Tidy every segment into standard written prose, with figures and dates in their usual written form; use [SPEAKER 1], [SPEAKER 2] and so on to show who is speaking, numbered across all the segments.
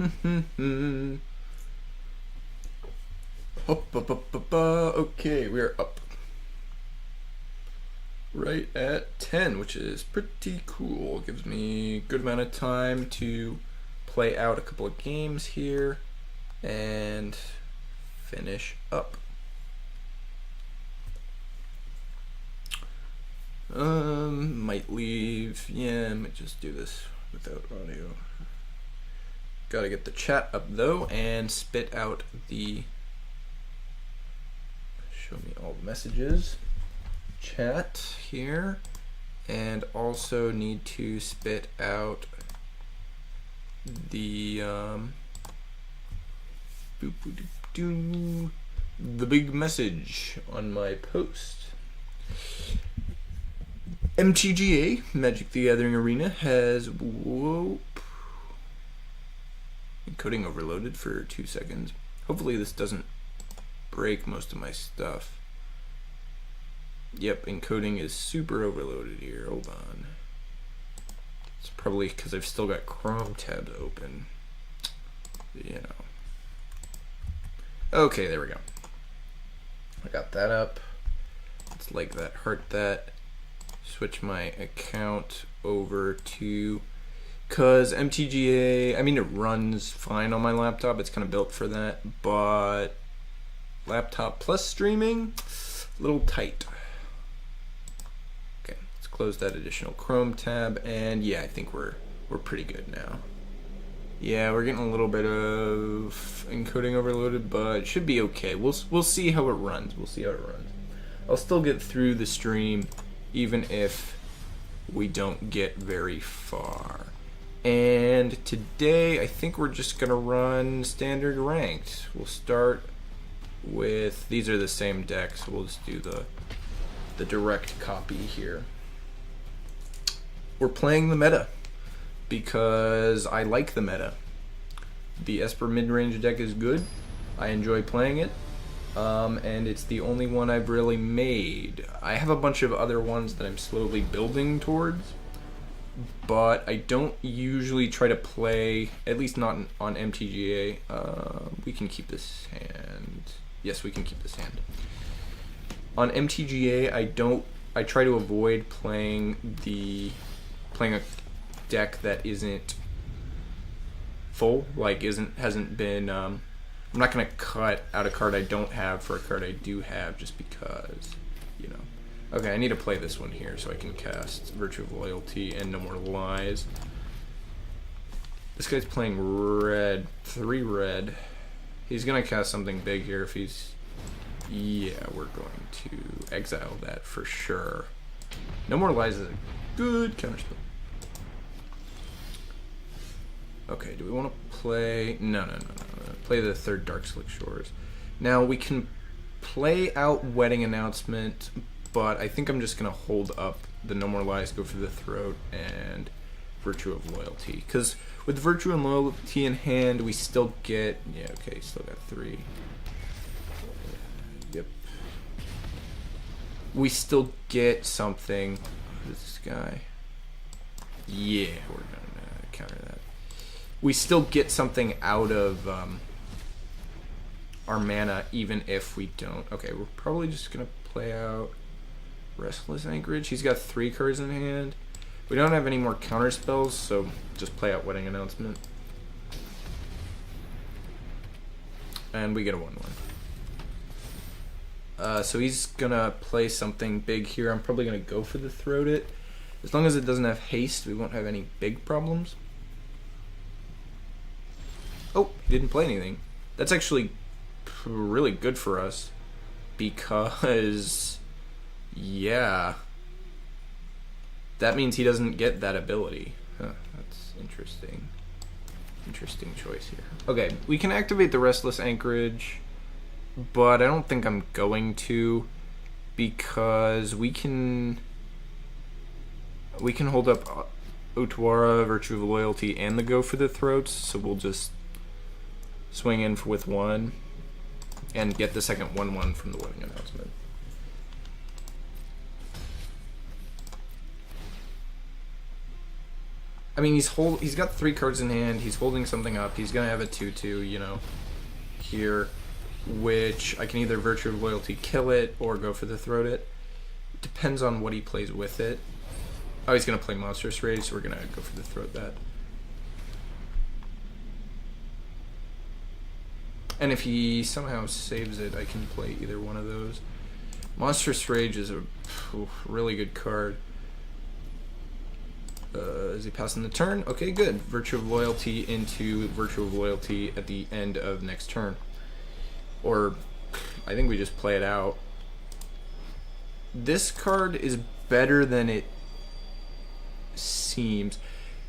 [SPEAKER 1] Okay, we're up. Right at 10, which is pretty cool. Gives me a good amount of time to play out a couple of games here and finish up. Might leave. Yeah, might just do this without audio. Gotta get the chat up though and spit out the. Show me all the messages. Chat here, and also need to spit out the big message on my post. MTGA, Magic the Gathering Arena, has encoding overloaded for 2 seconds. Hopefully this doesn't break most of my stuff. Yep, encoding is super overloaded here. Hold on. It's probably because I've still got Chrome tabs open. You know. Okay, there we go. I got that up. Let's like that, heart that. Switch my account over to, cause MTGA, I mean it runs fine on my laptop, it's kind of built for that, but laptop plus streaming, a little tight. Okay, let's close that additional Chrome tab, and yeah, I think we're pretty good now. Yeah, we're getting a little bit of encoding overloaded, but it should be okay. We'll see how it runs. We'll see how it runs. I'll still get through the stream even if we don't get very far. And today I think we're just gonna run standard ranked. We'll start with, these are the same decks, so we'll just do the direct copy here. We're playing the meta because I like the meta. The Esper mid-range deck is good. I enjoy playing it. And it's the only one I've really made. I have a bunch of other ones that I'm slowly building towards, but I don't usually try to play, at least not on MTGA. We can keep this hand. Yes, we can keep this hand. On MTGA, I try to avoid playing a deck that isn't full, like hasn't been. I'm not going to cut out a card I don't have for a card I do have just because, you know. Okay, I need to play this one here so I can cast Virtue of Loyalty and No More Lies. This guy's playing red, 3 red. He's going to cast something big here if he's... Yeah, we're going to exile that for sure. No More Lies is a good counterspell. Okay, do we want to play... No. Play the 3rd Darkslick Shores. Now, we can play out Wedding Announcement, but I think I'm just going to hold up the No More Lies, go for the Throat, and Virtue of Loyalty. Because with Virtue and Loyalty in hand, we still get... Yeah, okay, still got 3. Yep. We still get something... What is this guy? Yeah, we're going to counter that. We still get something out of our mana, even if we don't. Okay, we're probably just going to play out Restless Anchorage. He's got 3 cards in hand. We don't have any more counter spells, so just play out Wedding Announcement. And we get a 1/1. So he's going to play something big here. I'm probably going to go for the Throat It. As long as it doesn't have haste, we won't have any big problems. Oh, he didn't play anything. That's actually really good for us because, yeah, that means he doesn't get that ability. Huh, that's interesting. Interesting choice here. Okay, we can activate the Restless Anchorage, but I don't think I'm going to because we can hold up Otawara, Virtue of Loyalty, and the Go for the Throats, so we'll just swing in with 1 and get the second 1/1 from the Wedding Announcement. I mean, he's got 3 cards in hand. He's holding something up. He's gonna have a 2/2, you know, here, which I can either Virtue of Loyalty kill it or go for the Throat It. Depends on what he plays with it. Oh, he's gonna play Monstrous Rage, so we're gonna go for the Throat that. And if he somehow saves it, I can play either one of those. Monstrous Rage is a really good card. Is he passing the turn? Okay, good. Virtue of Loyalty into Virtue of Loyalty at the end of next turn. Or, I think we just play it out. This card is better than it seems.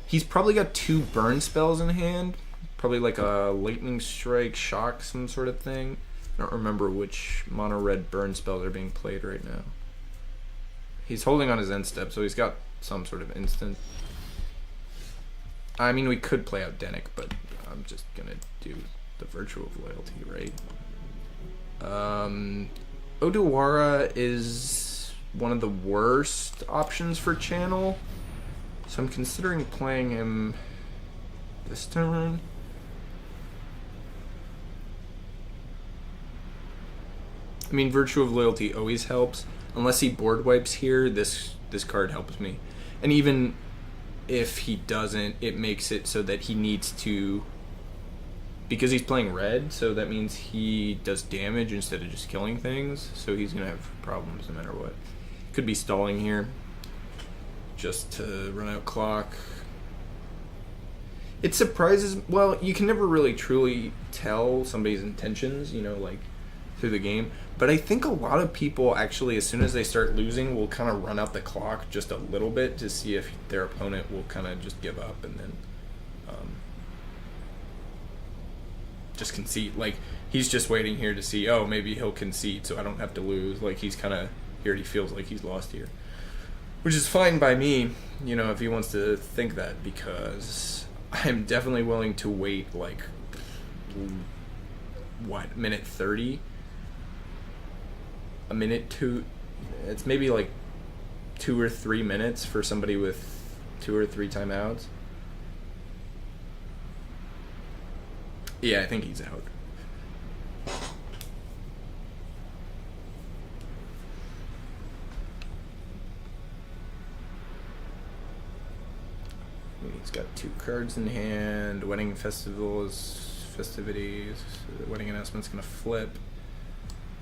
[SPEAKER 1] He's probably got 2 burn spells in hand. Probably like a Lightning Strike, Shock, some sort of thing. I don't remember which mono red burn spells are being played right now. He's holding on his end step, so he's got some sort of instant. I mean, we could play out Denick, but I'm just gonna do the Virtue of Loyalty, right? Odawara is one of the worst options for Channel, so I'm considering playing him this turn. I mean, Virtue of Loyalty always helps. Unless he board wipes here, this card helps me. And even if he doesn't, it makes it so that he needs to... Because he's playing red, so that means he does damage instead of just killing things. So he's going to have problems no matter what. Could be stalling here. Just to run out clock. It surprises... Well, you can never really truly tell somebody's intentions, you know, like, through the game. But I think a lot of people actually, as soon as they start losing, will kind of run out the clock just a little bit to see if their opponent will kind of just give up and then just concede. Like, he's just waiting here to see, oh, maybe he'll concede so I don't have to lose. Like, he's kind of, he already feels like he's lost here. Which is fine by me, you know, if he wants to think that, because I'm definitely willing to wait, like, what, minute 30? A minute, it's maybe like 2 or 3 minutes for somebody with 2 or 3 timeouts. Yeah, I think he's out. He's got 2 cards in hand. Wedding festivities. Wedding announcement's gonna flip.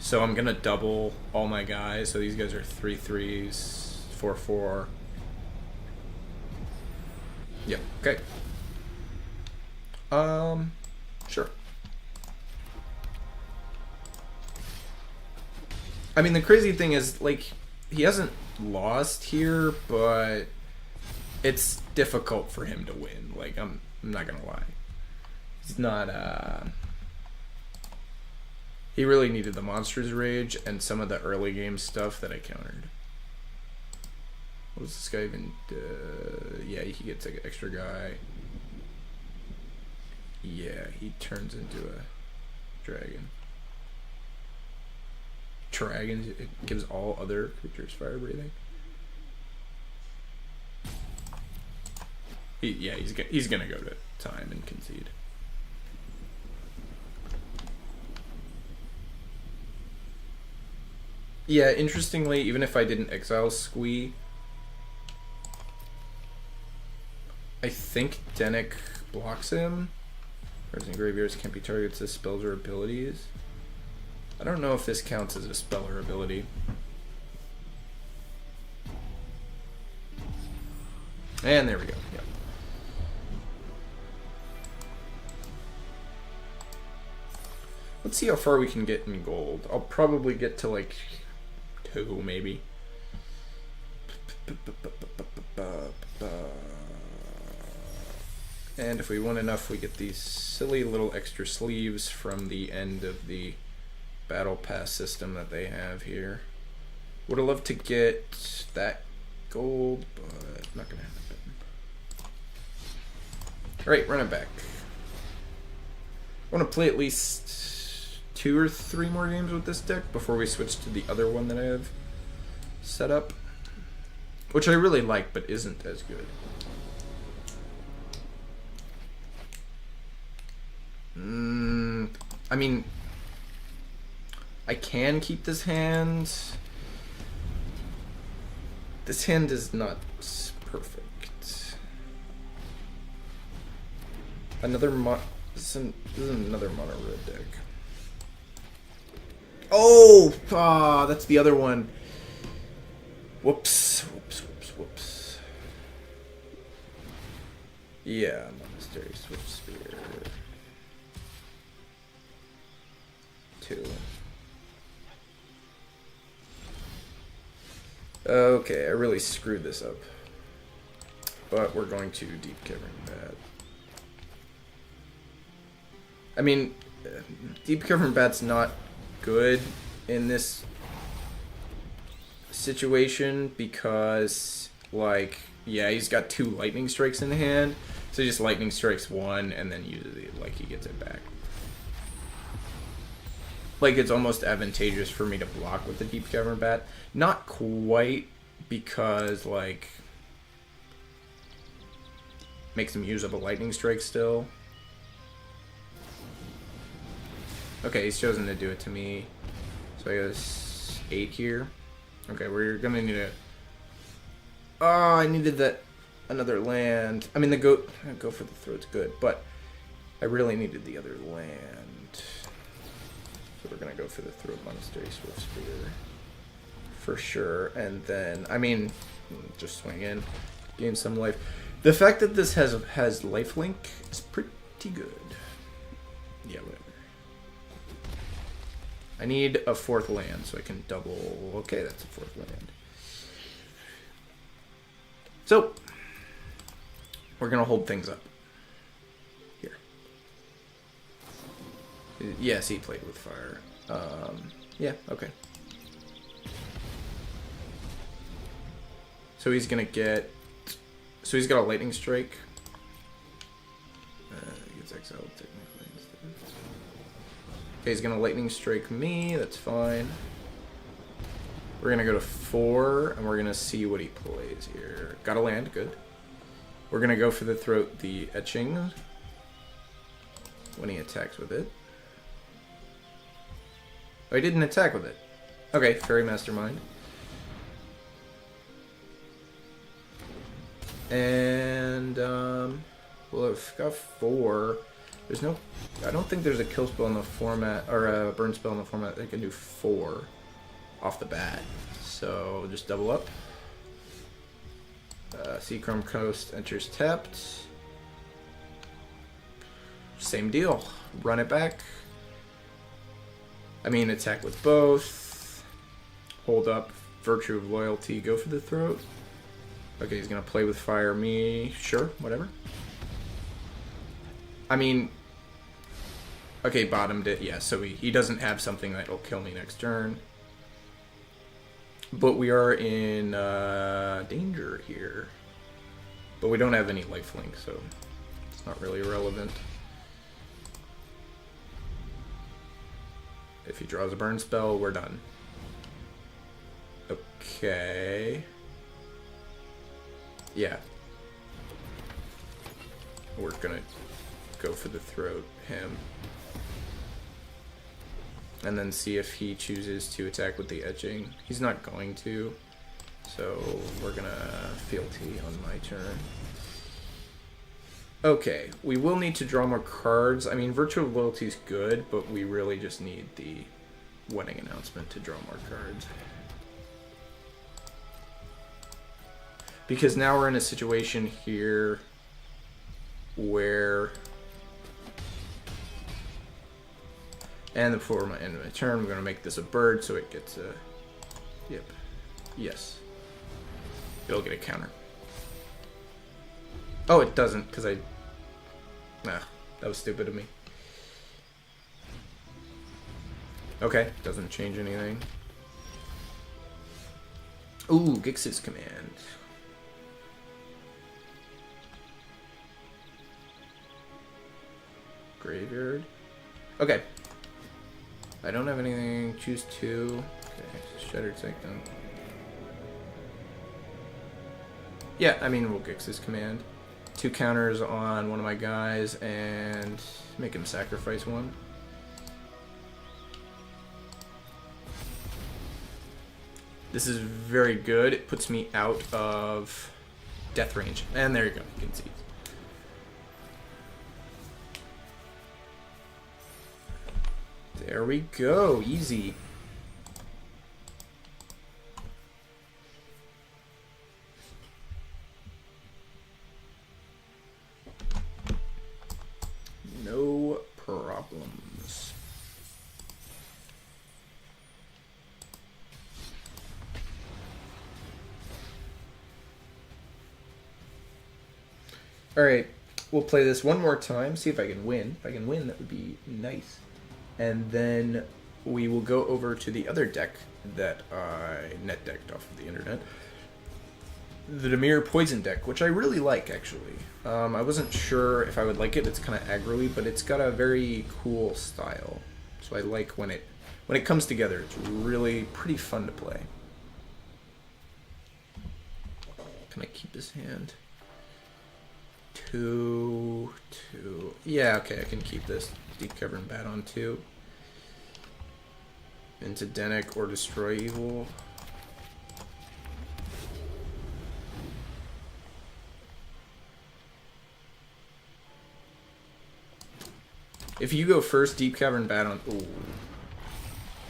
[SPEAKER 1] So I'm gonna double all my guys. So these guys are 3/3s, 4/4. Yep. Okay. Sure. I mean, the crazy thing is, like, he hasn't lost here, but it's difficult for him to win. Like, I'm not gonna lie. He's not. He really needed the Monsters Rage and some of the early game stuff that I countered. What was this guy even... yeah, he gets an extra guy. Yeah, he turns into a dragon. Dragons, it gives all other creatures fire breathing. He's gonna go to time and concede. Yeah, interestingly, even if I didn't exile Squee, I think Denick blocks him. Cards in graveyards can't be targets as spells or abilities. I don't know if this counts as a spell or ability. And there we go. Yep. Let's see how far we can get in gold. I'll probably get to like 2, maybe. And if we win enough, we get these silly little extra sleeves from the end of the Battle Pass system that they have here. Would have loved to get that gold, but not gonna happen. Alright, run it back. I want to play at least 2 or 3 more games with this deck before we switch to the other one that I have set up, which I really like but isn't as good. I mean, I can keep this hand. This hand is not perfect. Another this is another mono red deck. Oh, that's the other one. Whoops. Yeah, Monastery Swift Spear. 2. Okay, I really screwed this up. But we're going to Deep Cavern Bat. I mean, Deep Cavern Bat's not good in this situation because, like, yeah, he's got 2 lightning strikes in the hand, so he just lightning strikes 1 and then uses it like he gets it back. Like, it's almost advantageous for me to block with the Deep Cavern Bat. Not quite, because, like, makes him use up a lightning strike still. Okay, he's chosen to do it to me. So I guess 8 here. Okay, we're gonna need a... Oh, I needed that another land. I mean, the go for the throat's good, but I really needed the other land. So we're gonna go for the throat Monastery Swift Spear for sure, and then I mean, just swing in, gain some life. The fact that this has lifelink is pretty good. Yeah, whatever. I need a 4th land so I can double. Okay, that's a 4th land. So we're gonna hold things up here. Yes, he played with fire. Yeah, okay. So he's gonna get. So he's got a lightning strike. He gets exiled technically instead. Okay, he's gonna lightning strike me. That's fine. We're gonna go to 4, and we're gonna see what he plays here. Got a land, good. We're gonna go for the throat, the etching, when he attacks with it. Oh, he didn't attack with it. Okay, Fairy Mastermind. And, well, I've got 4. There's no... I don't think there's a kill spell in the format, or a burn spell in the format that can do 4 off the bat. So, just double up. Seachrome Coast enters tapped. Same deal. Run it back. I mean, attack with both. Hold up. Virtue of Loyalty. Go for the throat. Okay, he's gonna play with fire me. Sure, whatever. I mean... Okay, bottomed it. Yeah, so he doesn't have something that'll kill me next turn. But we are in danger here. But we don't have any lifelink, so it's not really relevant. If he draws a burn spell, we're done. Okay. Yeah. We're gonna go for the throat, him. And then see if he chooses to attack with the etching. He's not going to. So we're gonna fealty on my turn. Okay, we will need to draw more cards. I mean, Virtue of Loyalty is good, but we really just need the wedding announcement to draw more cards. Because now we're in a situation here where... And before my end of my turn, I'm going to make this a bird so it gets a... Yep. Yes. It'll get a counter. Oh, it doesn't, because I... Nah, that was stupid of me. Okay, doesn't change anything. Ooh, Gix's Command. Graveyard. Okay. I don't have anything. Choose 2. Okay, Shattered Sanctum. Yeah, I mean, we'll Gix's Command. 2 counters on one of my guys and make him sacrifice one. This is very good. It puts me out of death range. And there you go. You can see. There we go. Easy. No problems. Alright, we'll play this one more time, see if I can win. If I can win, that would be nice. And then we will go over to the other deck that I net decked off of the internet. The Dimir Poison deck, which I really like, actually. I wasn't sure if I would like it. It's kind of aggro-y, but it's got a very cool style. So I like when it comes together. It's really pretty fun to play. Can I keep this hand? 2, 2. Yeah, okay, I can keep this. Deep Cover and Bat on 2. Into Denick or Destroy Evil. If you go first, Deep Cavern Bat on... Ooh.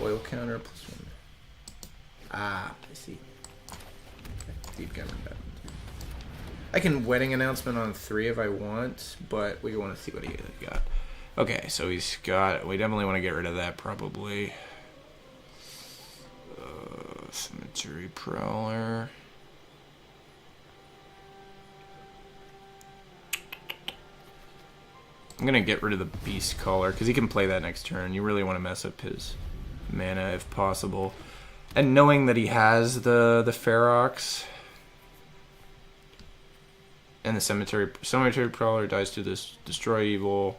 [SPEAKER 1] Oil counter +1. Ah, I see. Okay. Deep Cavern Bat on 2. I can Wedding Announcement on 3 if I want, but we want to see what he got. Okay, so he's got... We definitely want to get rid of that, probably. Cemetery Prowler. I'm going to get rid of the Beast Caller, because he can play that next turn. You really want to mess up his mana if possible. And knowing that he has the Ferox and the Cemetery Prowler dies to this Destroy Evil.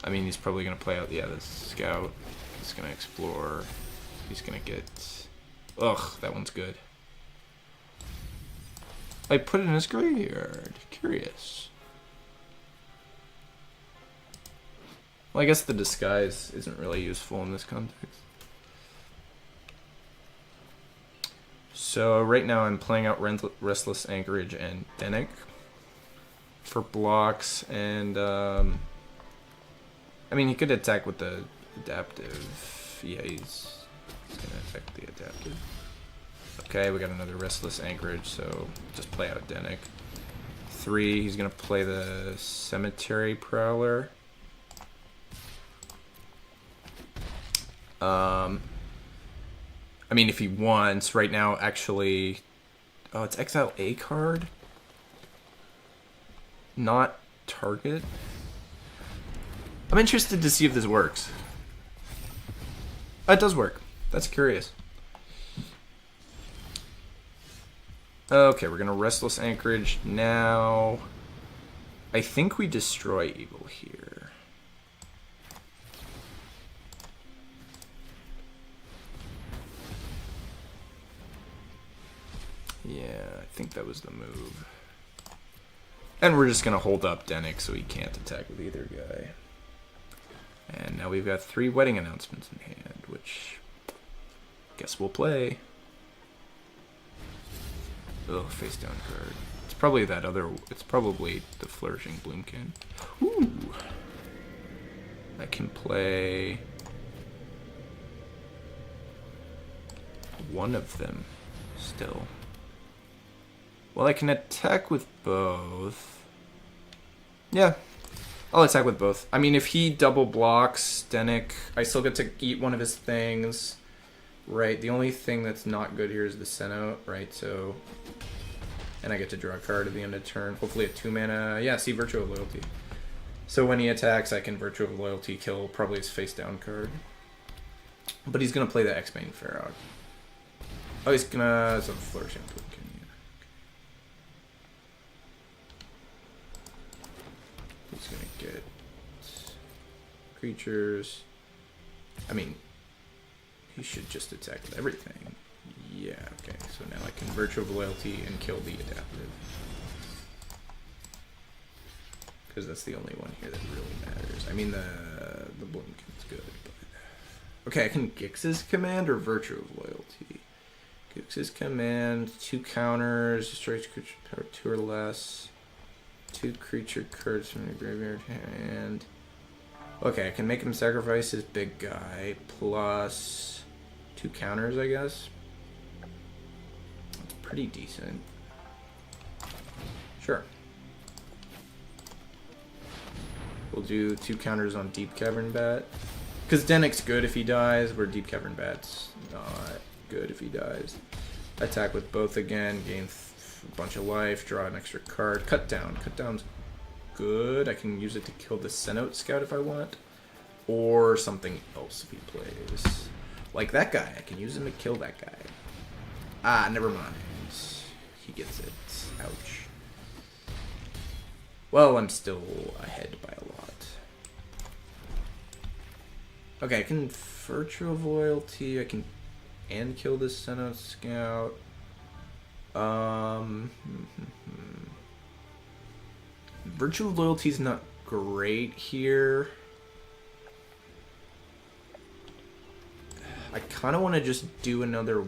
[SPEAKER 1] I mean, he's probably going to play out, yeah, the Scout. He's going to explore. He's going to get... Ugh, that one's good. I put it in his graveyard. Curious. Well, I guess the disguise isn't really useful in this context. So right now I'm playing out Restless Anchorage and Denick for blocks, and I mean, he could attack with the adaptive. Yeah, he's gonna affect the adaptive. Okay, we got another Restless Anchorage, so just play out Denick. 3, he's gonna play the Cemetery Prowler. I mean, if he wants, right now, actually... Oh, it's exile a card? Not target? I'm interested to see if this works. Oh, it does work. That's curious. Okay, we're gonna Restless Anchorage now. I think we destroy Evil here. Yeah, I think that was the move. And we're just gonna hold up Denick so he can't attack with either guy. And now we've got 3 Wedding Announcements in hand, which guess we'll play. Oh, face down card. It's probably that other. It's probably the Flourishing Bloomkin. Ooh. I can play one of them still. Well, I can attack with both. Yeah, I'll attack with both. I mean, if he double blocks Denick, I still get to eat one of his things. Right, the only thing that's not good here is the send out, right? So, and I get to draw a card at the end of turn. Hopefully a 2 mana. Yeah, see, Virtue of Loyalty. So when he attacks, I can Virtue of Loyalty kill probably his face down card. But he's gonna play the X-Bane Ferox. Oh, he's gonna. It's a Flourishing Bloomkin. He's gonna get creatures. I mean, he should just attack with everything. Yeah, okay. So now I can Virtue of Loyalty and kill the adaptive. because that's the only one here that really matters. I mean, the Blinken's good. But... Okay, I can Gix's command or Virtue of Loyalty. Gix's command, 2 counters, destroys creature power 2 or less. 2 creature cards from the graveyard hand. Okay, I can make him sacrifice his big guy, plus 2 counters, I guess. That's pretty decent. Sure. We'll do 2 counters on Deep Cavern Bat. Because Dennick's good if he dies, where Deep Cavern Bat's not good if he dies. Attack with both again, gain a bunch of life, draw an extra card. Cut down. Cut down's good. I can use it to kill the Cenote Scout if I want. Or something else if he plays. Like that guy. I can use him to kill that guy. Ah, never mind. He gets it. Ouch. Well, I'm still ahead by a lot. Okay, I can Virtue of Loyalty. I can and kill this Cenote Scout. Virtue of Loyalty is not great here. I kind of want to just do another...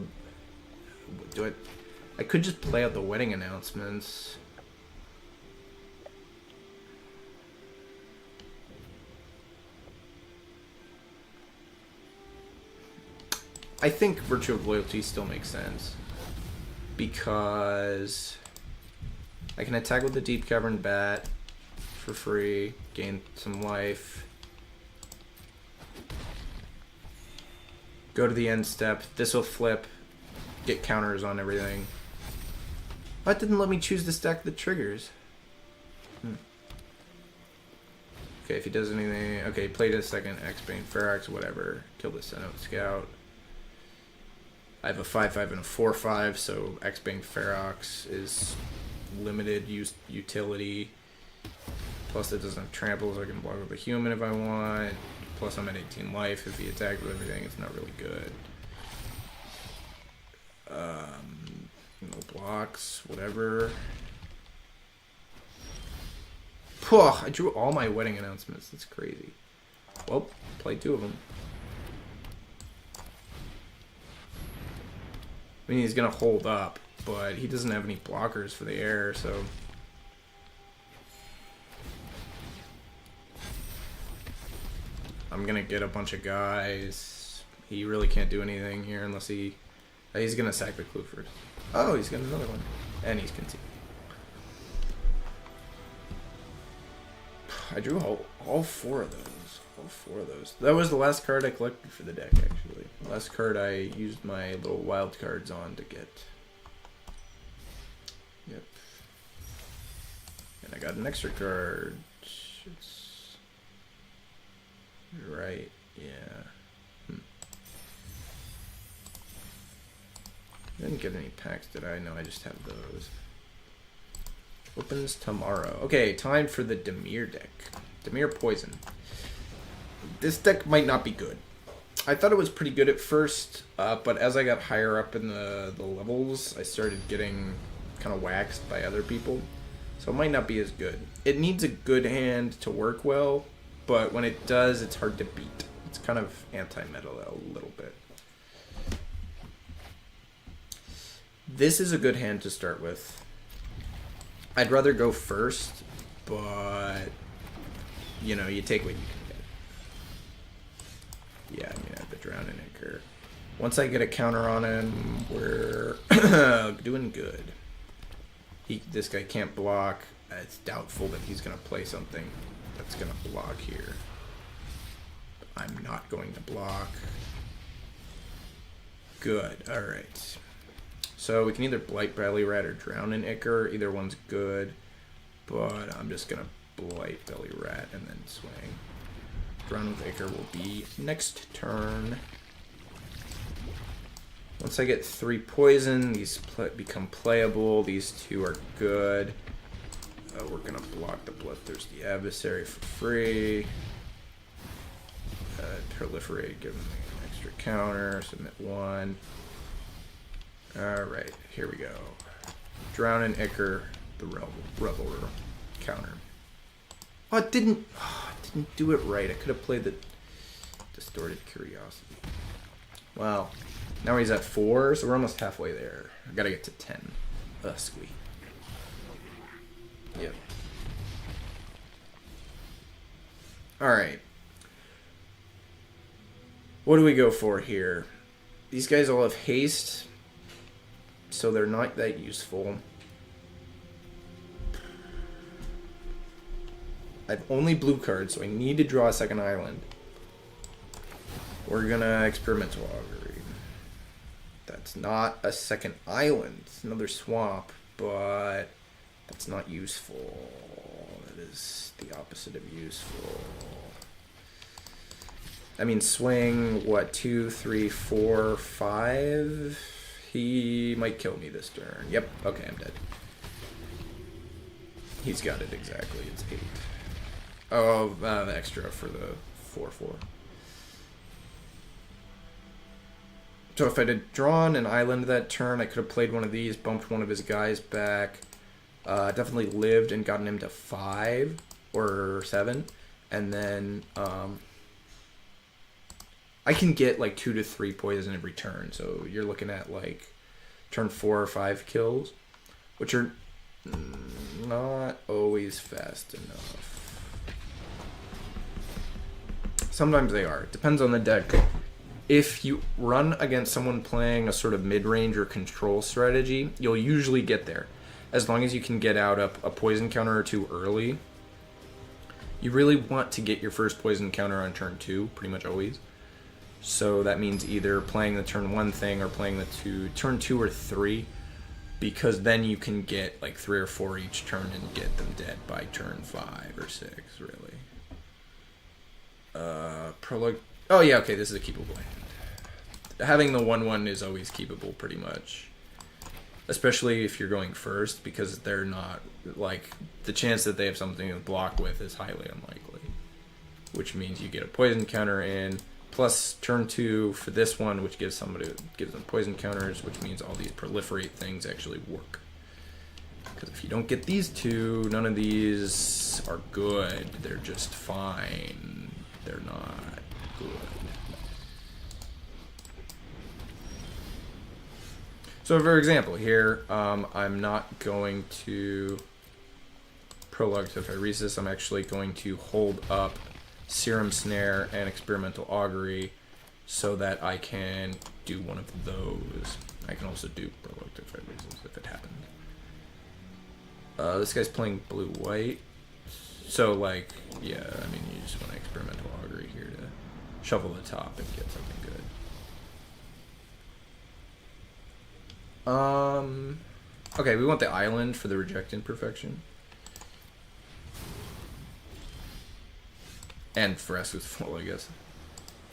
[SPEAKER 1] I could just play out the wedding announcements. I think Virtue of Loyalty still makes sense. Because I can attack with the Deep Cavern Bat for free, gain some life. Go to the end step. This will flip. Get counters on everything. That didn't let me choose the stack that triggers. Okay, if he does anything... Okay, played a second X-Bane Pharaox, whatever. Kill the Cenote Scout. I have a 5/5 and a 4/5, so X-Bane Pharaox is limited utility. Plus it doesn't have trample, so I can block with a human if I want. Plus I'm at 18 life. If he attacks with everything, it's not really good. No blocks, whatever. Phew, I drew all my wedding announcements. That's crazy. Well, played 2 of them. I mean, he's gonna hold up, but he doesn't have any blockers for the air, so... I'm gonna get a bunch of guys. He really can't do anything here unless he... He's gonna sack the clue first. Oh, he's got another one. And he's conceding. I drew all 4 of those. All 4 of those. That was the last card I collected for the deck, actually. The last card I used my little wild cards on to get. Yep. And I got an extra card. It's... Right, yeah. I didn't get any packs, did I? No, I just have those. Opens tomorrow. Okay, time for the Dimir deck. Dimir Poison. This deck might not be good. I thought it was pretty good at first, but as I got higher up in the levels, I started getting kind of waxed by other people. So it might not be as good. It needs a good hand to work well, but when it does, it's hard to beat. It's kind of anti-meta a little bit. This is a good hand to start with. I'd rather go first, but, you know, you take what you can get. Yeah, I mean, I have the Drowning Anchor. Once I get a counter on him, we're doing good. This guy can't block. It's doubtful that he's going to play something that's going to block here. I'm not going to block. Good, alright. So we can either Blight Belly Rat or Drown in Ichor. Either one's good, but I'm just going to Blight Belly Rat and then swing. Drown with Ichor will be next turn. Once I get 3 poison, these become playable. These 2 are good. We're going to block the Bloodthirsty Adversary for free. Proliferate, give him an extra counter. Submit 1. Alright, here we go. Drown in Ichor, the Reveler counter. Oh, it didn't do it right. I could have played the Distorted Curiosity. Wow. Now he's at 4, so we're almost halfway there. I gotta get to 10. Squee. Yep. Alright. What do we go for here? These guys all have haste, so they're not that useful. I have only blue cards, so I need to draw a second island. We're gonna Experimental Augury. That's not a second island. It's another swamp, but that's not useful. That is the opposite of useful. I mean, swing, what, 2, 3, 4, 5? He might kill me this turn. Yep, okay, I'm dead. He's got it exactly, it's 8. Oh, the extra for the 4/4. So if I had drawn an island that turn, I could have played one of these, bumped one of his guys back, definitely lived and gotten him to 5 or 7, and then I can get like 2 to 3 poison every turn, so you're looking at like turn 4 or 5 kills, which are not always fast enough. Sometimes they are. It depends on the deck. If you run against someone playing a sort of mid-range or control strategy, you'll usually get there. As long as you can get out a poison counter or 2 early. You really want to get your first poison counter on turn 2, pretty much always. So that means either playing the turn 1 thing or playing the turn 2 or 3, because then you can get like 3 or 4 each turn and get them dead by turn 5 or 6, really. Prologue. Oh yeah, okay, this is a keepable hand. Having the 1/1 is always keepable, pretty much. Especially if you're going first, because they're not, like, the chance that they have something to block with is highly unlikely. Which means you get a poison counter in, plus turn 2 for this one, which gives them poison counters, which means all these proliferate things actually work. Because if you don't get these 2, none of these are good. They're just fine. They're not good. So for example, here, I'm not going to Prologue to Phyresis. I'm actually going to hold up Serum Snare and Experimental Augury so that I can do one of those. I can also do Prologue to Phyresis if it happened. This guy's playing blue-white. So, like, yeah, I mean, you just want to Experimental Augury here to shovel the top and get something good. Okay, we want the island for the Reject Imperfection. And Fresco's full, I guess.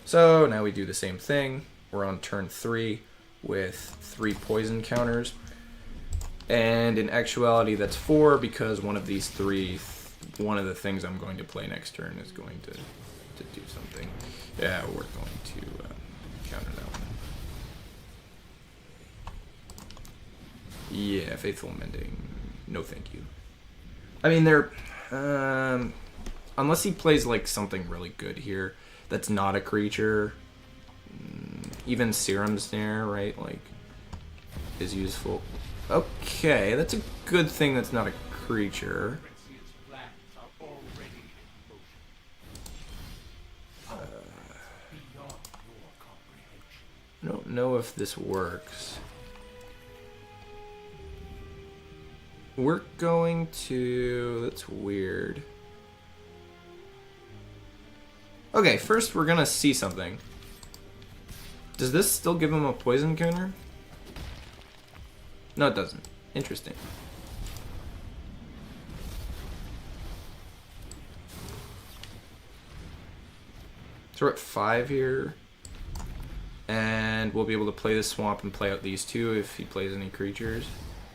[SPEAKER 1] So, now we do the same thing. We're on turn 3 with 3 poison counters. And in actuality, that's 4 because one of these 3... one of the things I'm going to play next turn is going to do something. Yeah, we're going to counter that one. Yeah, Faithful Mending. No thank you. I mean, they're... unless he plays, like, something really good here that's not a creature, even Serum Snare, right, like, is useful. Okay, that's a good thing that's not a creature. I don't know if this works. We're going to... that's weird. Okay, first we're gonna see something. Does this still give him a poison counter? No, it doesn't. Interesting. So we're at 5 here. And we'll be able to play this swamp and play out these 2 if he plays any creatures.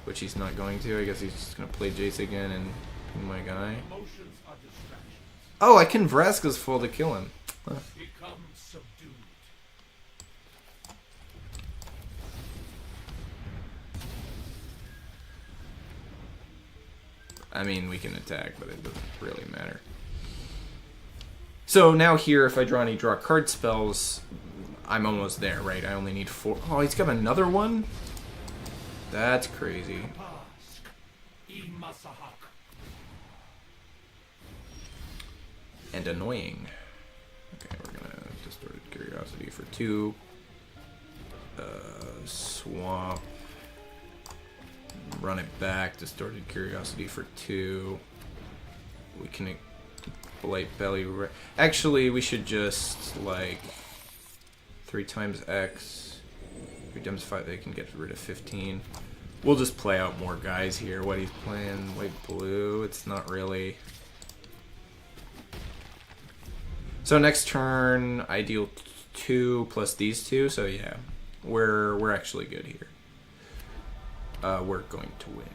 [SPEAKER 1] Which he's not going to. I guess he's just going to play Jace again and ping my guy. Oh, I can Vraska's full to kill him. Huh. I mean, we can attack, but it doesn't really matter. So now here, if I draw any draw card spells, I'm almost there, right? I only need 4. Oh, he's got another one? That's crazy. And annoying. Okay, we're gonna Distorted Curiosity for 2. Swamp. Run it back. Distorted Curiosity for 2. We can Blight Belly. Actually, we should just like 3 times X. Redeems 5. They can get rid of 15. We'll just play out more guys here. What he's playing, white blue. It's not really. So next turn, I deal 2 plus these 2. So yeah, we're actually good here. We're going to win.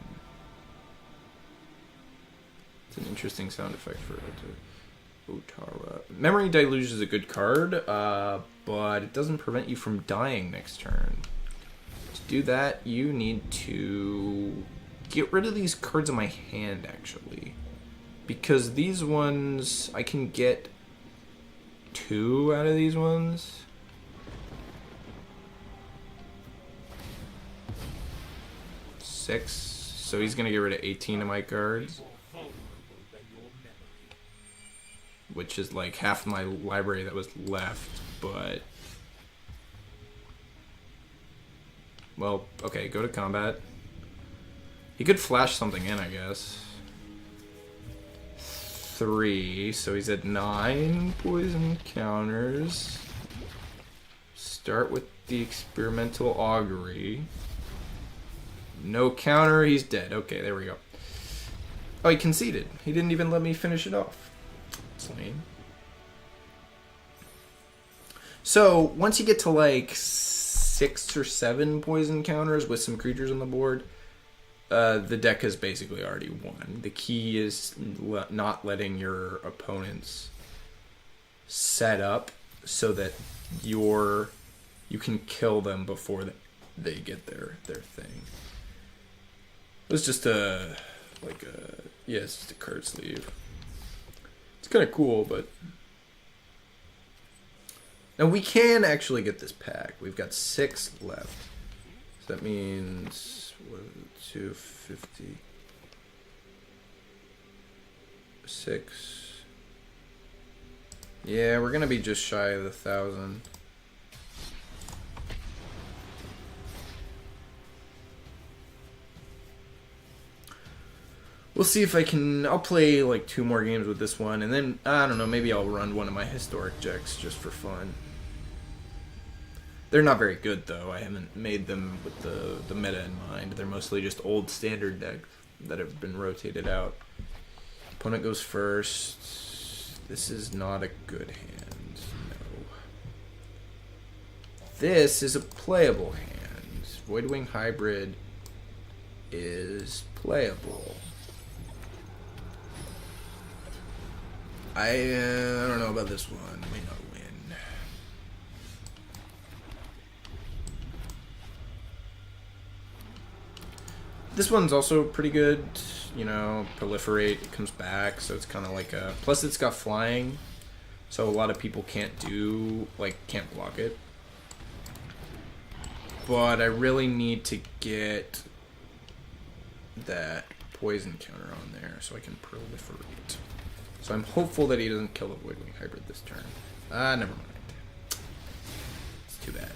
[SPEAKER 1] It's an interesting sound effect for Otara. Memory Deluge is a good card, but it doesn't prevent you from dying next turn. To do that, you need to get rid of these cards in my hand, actually. Because these ones, I can get 2 out of these ones. Six. So he's going to get rid of 18 of my cards. Which is like half my library that was left, but... Well, okay, go to combat. He could flash something in, I guess. 3, so he's at 9 poison counters. Start with the Experimental Augury. No counter, he's dead. Okay, there we go. Oh, he conceded. He didn't even let me finish it off. Lame. So once you get to like 6 or 7 poison counters with some creatures on the board, the deck has basically already won. The key is not letting your opponents set up so that you can kill them before they get their thing. It was just it's just a card sleeve. It's kind of cool, but... Now we can actually get this pack. We've got 6 left. So that means... What is it? 250... 6... Yeah, we're going to be just shy of 1,000. We'll see if I can... I'll play like 2 more games with this one, and then, I don't know, maybe I'll run one of my historic decks just for fun. They're not very good, though. I haven't made them with the meta in mind. They're mostly just old standard decks that have been rotated out. Opponent goes first. This is not a good hand. No. This is a playable hand. Voidwing Hybrid is playable. I don't know about this one. May not win. This one's also pretty good. You know, proliferate, it comes back, so it's kind of like a... Plus it's got flying, so a lot of people can't block it. But I really need to get that poison counter on there so I can proliferate. So I'm hopeful that he doesn't kill the Voidwing Hybrid this turn. Never mind. It's too bad.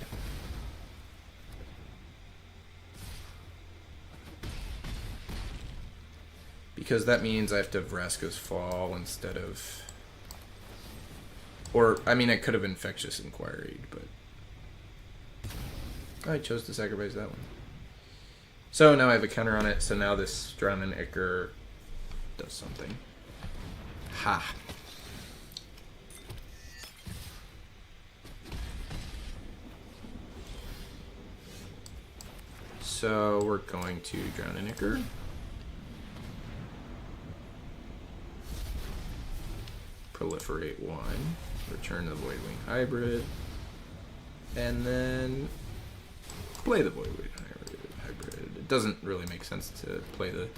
[SPEAKER 1] Because that means I have to have Vraska's Fall instead of... Or, I mean, I could have Infectious Inquiry, but... I chose to sacrifice that one. So now I have a counter on it, so now this Drowning Ichor does something. Ha! So we're going to Drowning Ichor. Proliferate 1. Return the Voidwing Hybrid. And then play the Voidwing Hybrid. It doesn't really make sense to play the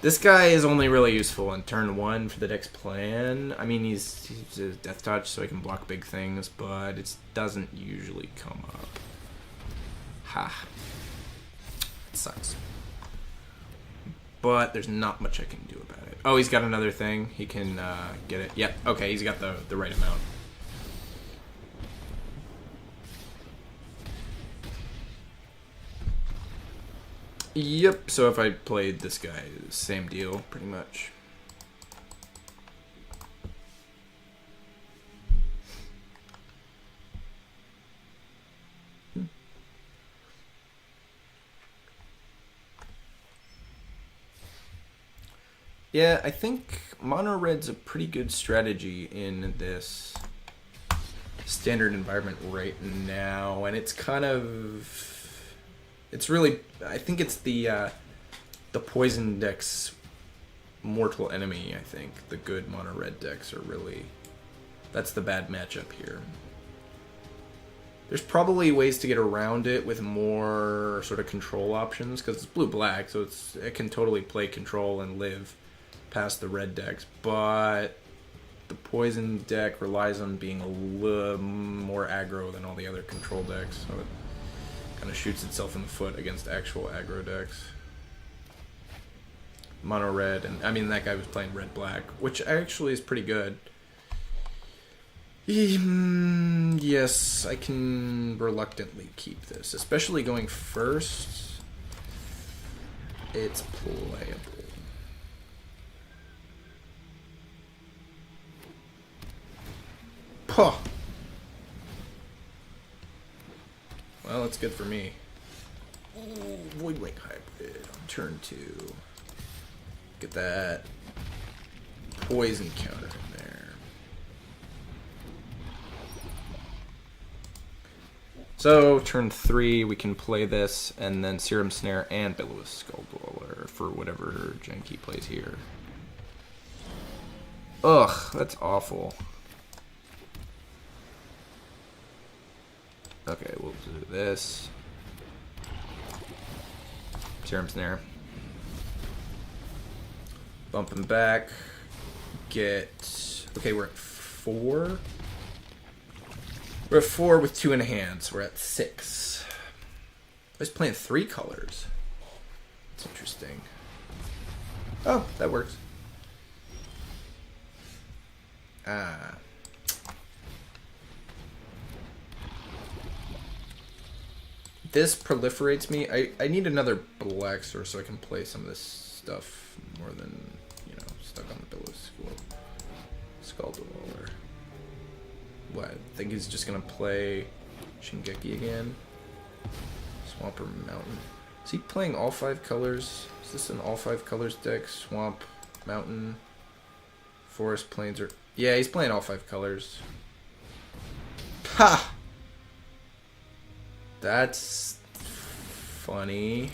[SPEAKER 1] This guy is only really useful in turn 1 for the deck's plan. I mean, he's a Death Touch, so he can block big things, but it doesn't usually come up. Ha. It sucks. But there's not much I can do about it. Oh, he's got another thing. He can get it. Yep, okay, he's got the right amount. Yep, so if I played this guy, same deal, pretty much. Yeah, I think mono red's a pretty good strategy in this standard environment right now, and it's kind of... It's really, I think it's the poison deck's mortal enemy, I think. The good mono red decks are really, that's the bad matchup here. There's probably ways to get around it with more sort of control options, because it's blue-black, so it can totally play control and live past the red decks, but the poison deck relies on being a little more aggro than all the other control decks, so it kind of shoots itself in the foot against actual aggro decks. Mono red, and I mean that guy was playing red black, which actually is pretty good. Yes, I can reluctantly keep this, especially going first. It's playable. Puh. Well, that's good for me. Void Wing Hybrid on turn 2. Get that poison counter in there. So, turn 3, we can play this, and then Serum Snare and Billows Skull Dweller for whatever janky plays here. Ugh, that's awful. Okay, we'll do this. Serum Snare. Bump him back. Get... Okay, we're at 4. We're at 4 with 2 in hand, so we're at 6. I was playing 3 colors. That's interesting. Oh, that works. Ah. This proliferates me. I need another black source so I can play some of this stuff more than, you know, stuck on the Billows Skull Dweller. What? I think he's just gonna play Shingeki again. Swamp or Mountain. Is he playing all 5 colors? Is this an all 5 colors deck? Swamp, Mountain, Forest, Plains, or... Yeah, he's playing all 5 colors. Ha! That's funny.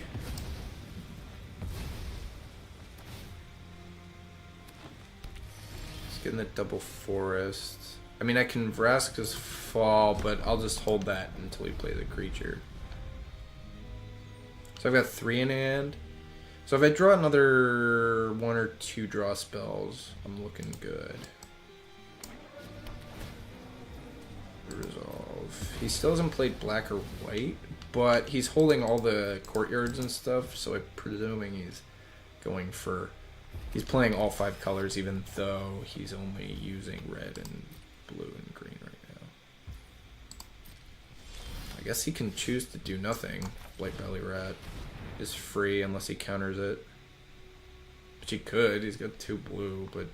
[SPEAKER 1] He's getting the double forest. I mean, I can Vraska's Fall, but I'll just hold that until he plays a creature. So I've got 3 in hand. So if I draw another 1 or 2 draw spells, I'm looking good. Resolve. He still hasn't played black or white, but he's holding all the courtyards and stuff, so I'm presuming he's going for... He's playing all 5 colors, even though he's only using red and blue and green right now. I guess he can choose to do nothing. Blight Belly Rat is free unless he counters it. Which he could. He's got 2 blue, but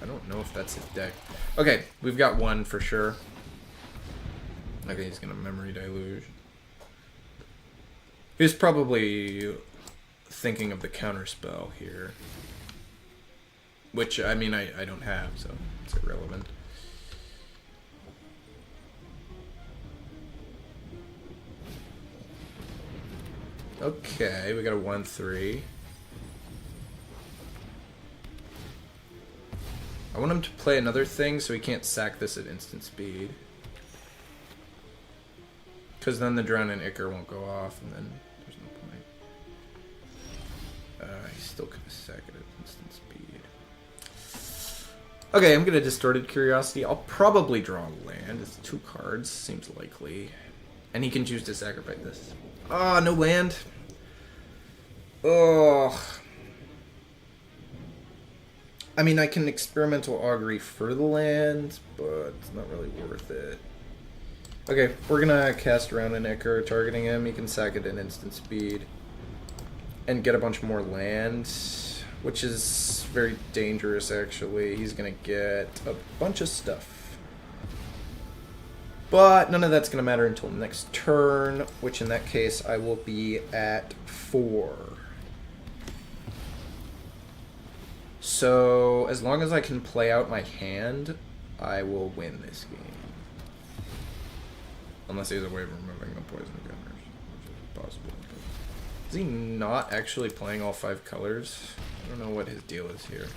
[SPEAKER 1] I don't know if that's his deck. Okay, we've got 1 for sure. Okay, he's gonna Memory Deluge. He's probably thinking of the counter spell here. Which, I mean, I don't have, so it's irrelevant. Okay, we got a 1/3. I want him to play another thing so he can't sack this at instant speed. Because then the Drown and Ichor won't go off, and then there's no point. still kind of sack it at instant speed. Okay, I'm gonna Distorted Curiosity. I'll probably draw a land. It's 2 cards. Seems likely. And he can choose to sacrifice this. Ah, no land. Ugh. I mean, I can Experimental Augury for the land, but it's not really worth it. Okay, we're gonna cast around an Ichor, targeting him. He can sack it at instant speed. And get a bunch more land, which is very dangerous, actually. He's gonna get a bunch of stuff. But none of that's gonna matter until next turn, which in that case I will be at 4. So, as long as I can play out my hand, I will win this game. Unless he has a way of removing the poison gunners, which is possible. Is he not actually playing all 5 colors? I don't know what his deal is here.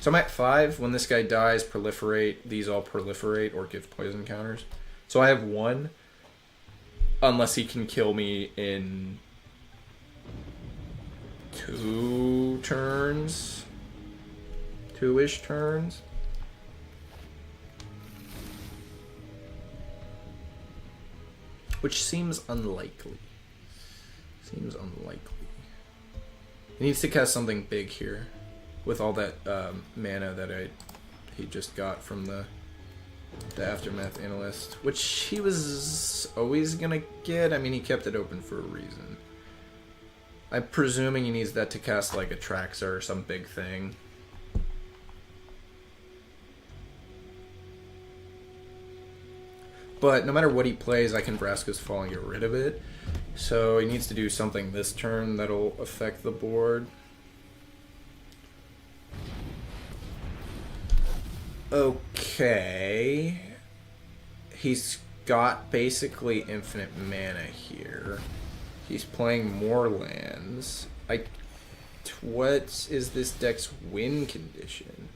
[SPEAKER 1] So I'm at 5. When this guy dies, proliferate. These all proliferate or give poison counters. So I have 1. Unless he can kill me in 2 turns. 2-ish turns. Which seems unlikely. Seems unlikely. He needs to cast something big here. With all that mana that he just got from the Aftermath Analyst. Which he was always gonna get. I mean, he kept it open for a reason. I'm presuming he needs that to cast like a Traxxas or some big thing. But no matter what he plays, I can Vraska's Fall and get rid of it. So he needs to do something this turn that'll affect the board. Okay. He's got basically infinite mana here. He's playing more lands. What is this deck's win condition?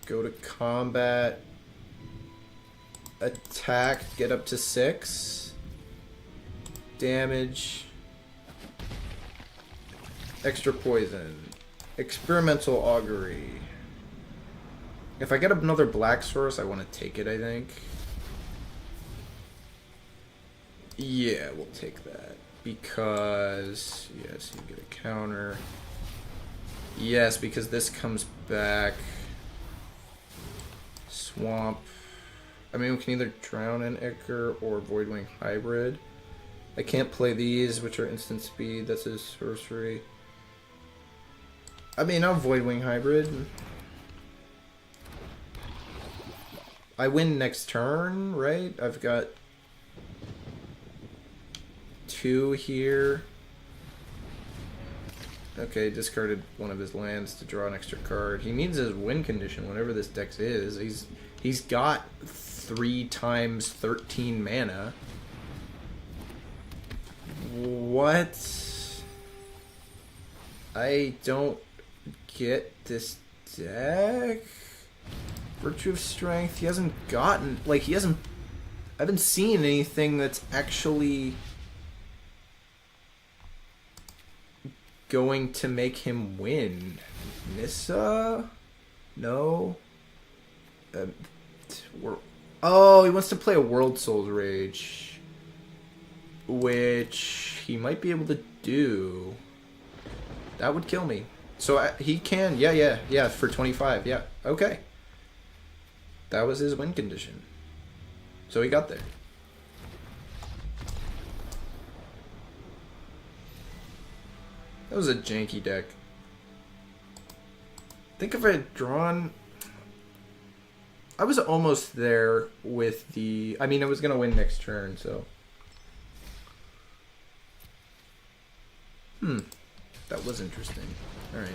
[SPEAKER 1] Go to combat, attack, get up to 6, damage, extra poison, experimental augury. If I get another black source, I want to take it, I think. Yeah, we'll take that. Because, yes, you get a counter. Yes, because this comes back. Swamp. I mean, we can either drown an Ichor or Voidwing Hybrid. I can't play these, which are instant speed. That's his sorcery. I mean, I'll Voidwing Hybrid. I win next turn, right? I've got 2 here. Okay, discarded one of his lands to draw an extra card. He needs his win condition, whatever this deck is. He's got 3 times 13 mana. What? I don't get this deck. Virtue of Strength. He hasn't gotten, like, I haven't seen anything that's actually going to make him win. Nissa? No. Oh, he wants to play a World Soul's Rage, which he might be able to do. That would kill me. So he can, yeah, for 25, yeah, okay. That was his win condition. So he got there. That was a janky deck. I think if I had drawn... I was almost there with the... I mean, I was going to win next turn, so... That was interesting. Alright.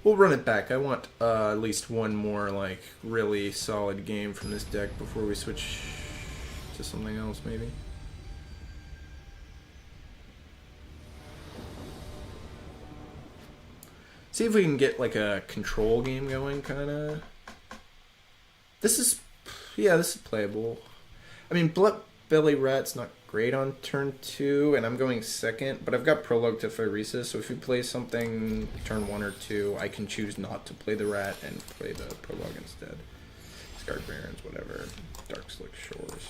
[SPEAKER 1] We'll run it back. I want at least one more, like, really solid game from this deck before we switch to something else, maybe. See if we can get, like, a control game going, kind of. This is... Yeah, this is playable. I mean, Belly Rat's not great on turn 2, and I'm going second, but I've got Prologue to Phyresis, so if you play something turn 1 or 2, I can choose not to play the Rat and play the Prologue instead. Scarred Barrens, whatever. Dark Slick Shores.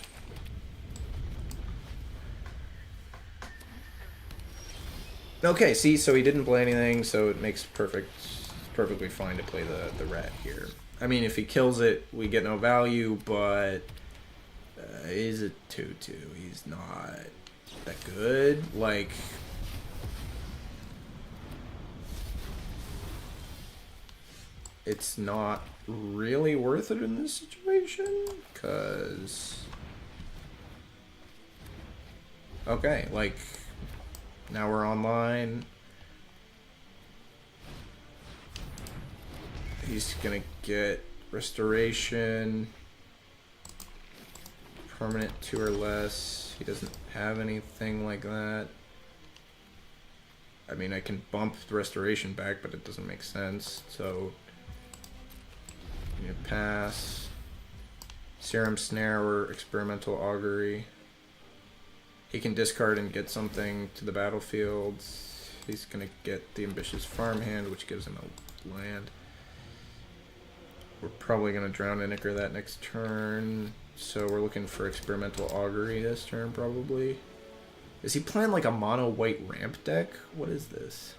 [SPEAKER 1] Okay, see, so he didn't play anything, so it makes perfectly fine to play the Rat here. I mean, if he kills it, we get no value, but he's a 2-2. He's not that good. Like, it's not really worth it in this situation, because... Okay, like, now we're online. He's gonna get Restoration, permanent 2 or less. He doesn't have anything like that. I mean, I can bump the Restoration back, but it doesn't make sense. So, I'm gonna pass. Serum Snare or Experimental Augury. He can discard and get something to the battlefield. He's gonna get the Ambitious Farmhand, which gives him a land. We're probably going to Drown and Ichor that next turn. So we're looking for Experimental Augury this turn, probably. Is he playing like a mono white ramp deck? What is this?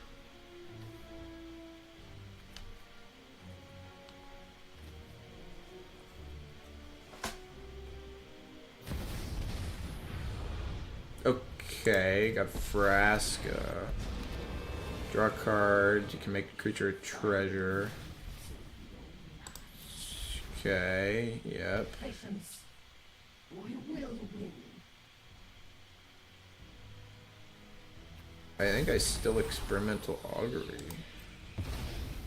[SPEAKER 1] Okay, got Vraska. Draw a card. You can make a creature a treasure. Okay, yep.
[SPEAKER 2] Patience. We will win.
[SPEAKER 1] I think I still Experimental Augury.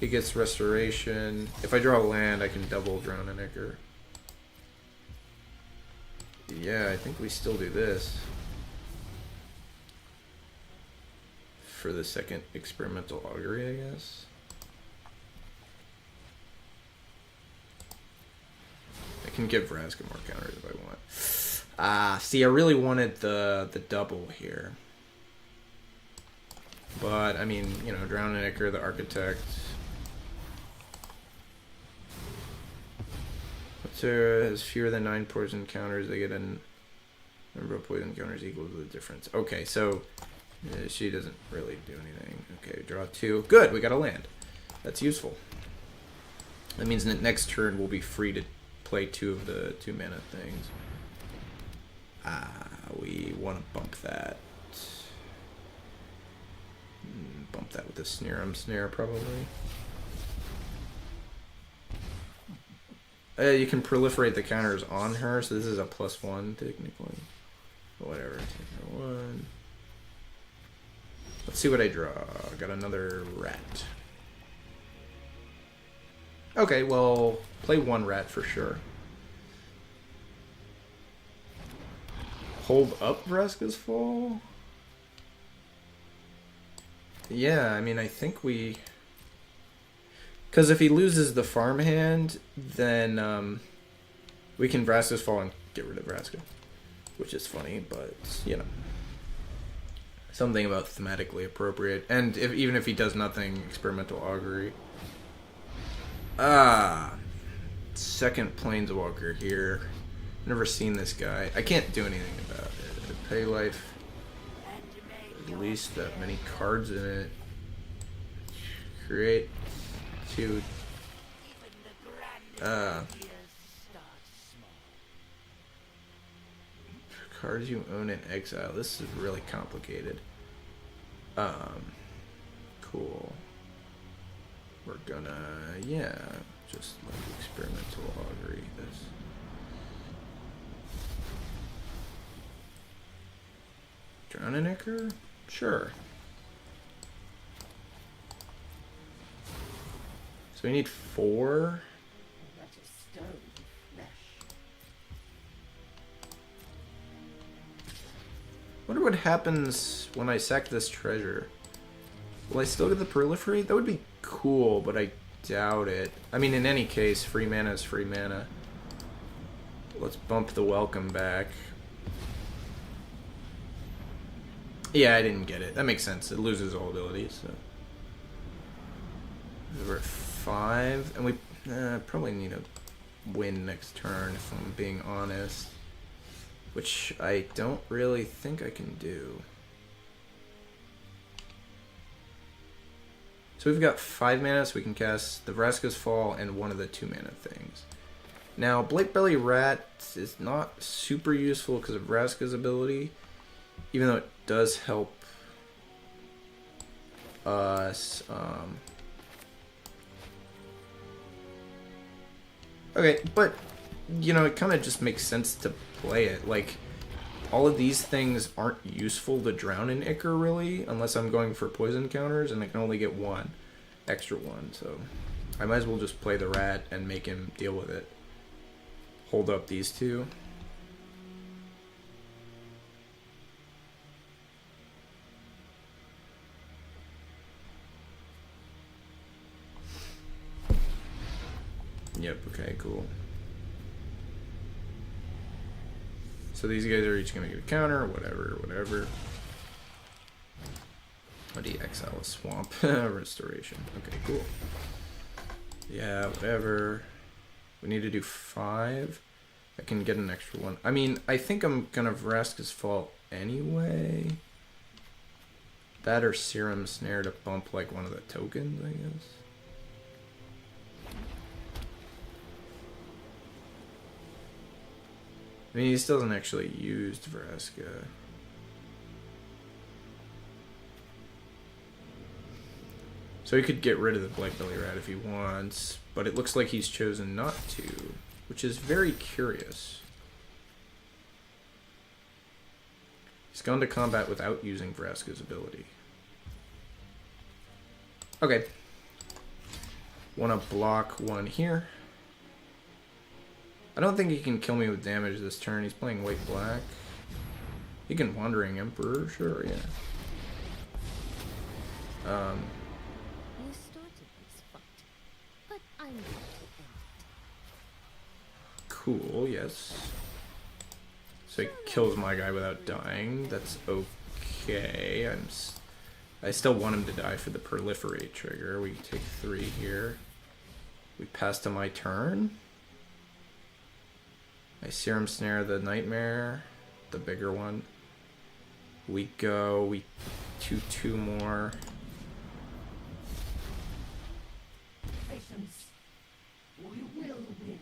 [SPEAKER 1] He gets Restoration. If I draw a land, I can double Drown and Ichor. Yeah, I think we still do this. For the second Experimental Augury, I guess. I can give Vraska more counters if I want. See, I really wanted the double here. But, I mean, you know, Drown and Ichor, the Architect. What's has fewer than 9 poison counters, they get a number of poison counters equal to the difference. Okay, so she doesn't really do anything. Okay, draw 2. Good, we got a land. That's useful. That means that next turn we'll be free to play 2 of the 2 mana things. We want to bump that. Bump that with the Serum Snare, probably. You can proliferate the counters on her, so this is a +1, technically. But whatever, take her 1. Let's see what I draw. Got another rat. Okay, well, play 1 rat for sure. Hold up Vraska's Fall? Yeah, I mean, I think we... Because if he loses the farmhand, then we can Vraska's Fall and get rid of Vraska. Which is funny, but, you know. Something about thematically appropriate. And even if he does nothing, Experimental Augury. Second Planeswalker here. Never seen this guy. I can't do anything about it. Pay life. At least that many cards in it. Create 2. Cards you own in exile. This is really complicated. Cool. We're gonna, yeah, just like Experimental Augury this. Drown and Ichor? Sure. So we need 4.
[SPEAKER 2] That is stone flesh.
[SPEAKER 1] Wonder what happens when I sack this treasure. Will I still get the proliferate? That would be cool, but I doubt it. I mean, in any case, free mana is free mana. Let's bump the welcome back. Yeah, I didn't get it. That makes sense. It loses all abilities, so. We're at 5, and we probably need a win next turn if I'm being honest. Which I don't really think I can do. So we've got 5 mana, so we can cast the Vraska's Fall and one of the 2 mana things. Now, Blatebelly Rat is not super useful because of Vraska's ability, even though it does help us. Okay, but, you know, it kind of just makes sense to play it. Like, all of these things aren't useful to drown in Ichor, really, unless I'm going for poison counters, and I can only get one extra one, so I might as well just play the rat and make him deal with it. Hold up these two. Yep, okay, cool. So these guys are each going to get a counter, whatever. What do you exile a swamp? Restoration. Okay, cool. Yeah, whatever. We need to do 5. I can get an extra one. I mean, I think I'm going to Vraska's Fault anyway. That or Serum Snare to bump like one of the tokens, I guess. I mean, he still hasn't actually used Vraska. So he could get rid of the Blatebelly Rat if he wants, but it looks like he's chosen not to, which is very curious. He's gone to combat without using Vraska's ability. Okay. Want to block one here. I don't think he can kill me with damage this turn. He's playing white-black. He can Wandering Emperor, sure, yeah.
[SPEAKER 3] You started this fight, but I'm going to end it.
[SPEAKER 1] Cool, yes. So he kills my guy without dying. That's okay. I still want him to die for the Proliferate trigger. We take 3 here. We pass to my turn. I Serum Snare the Nightmare, the bigger one. We 2 more.
[SPEAKER 2] Patience. We will win.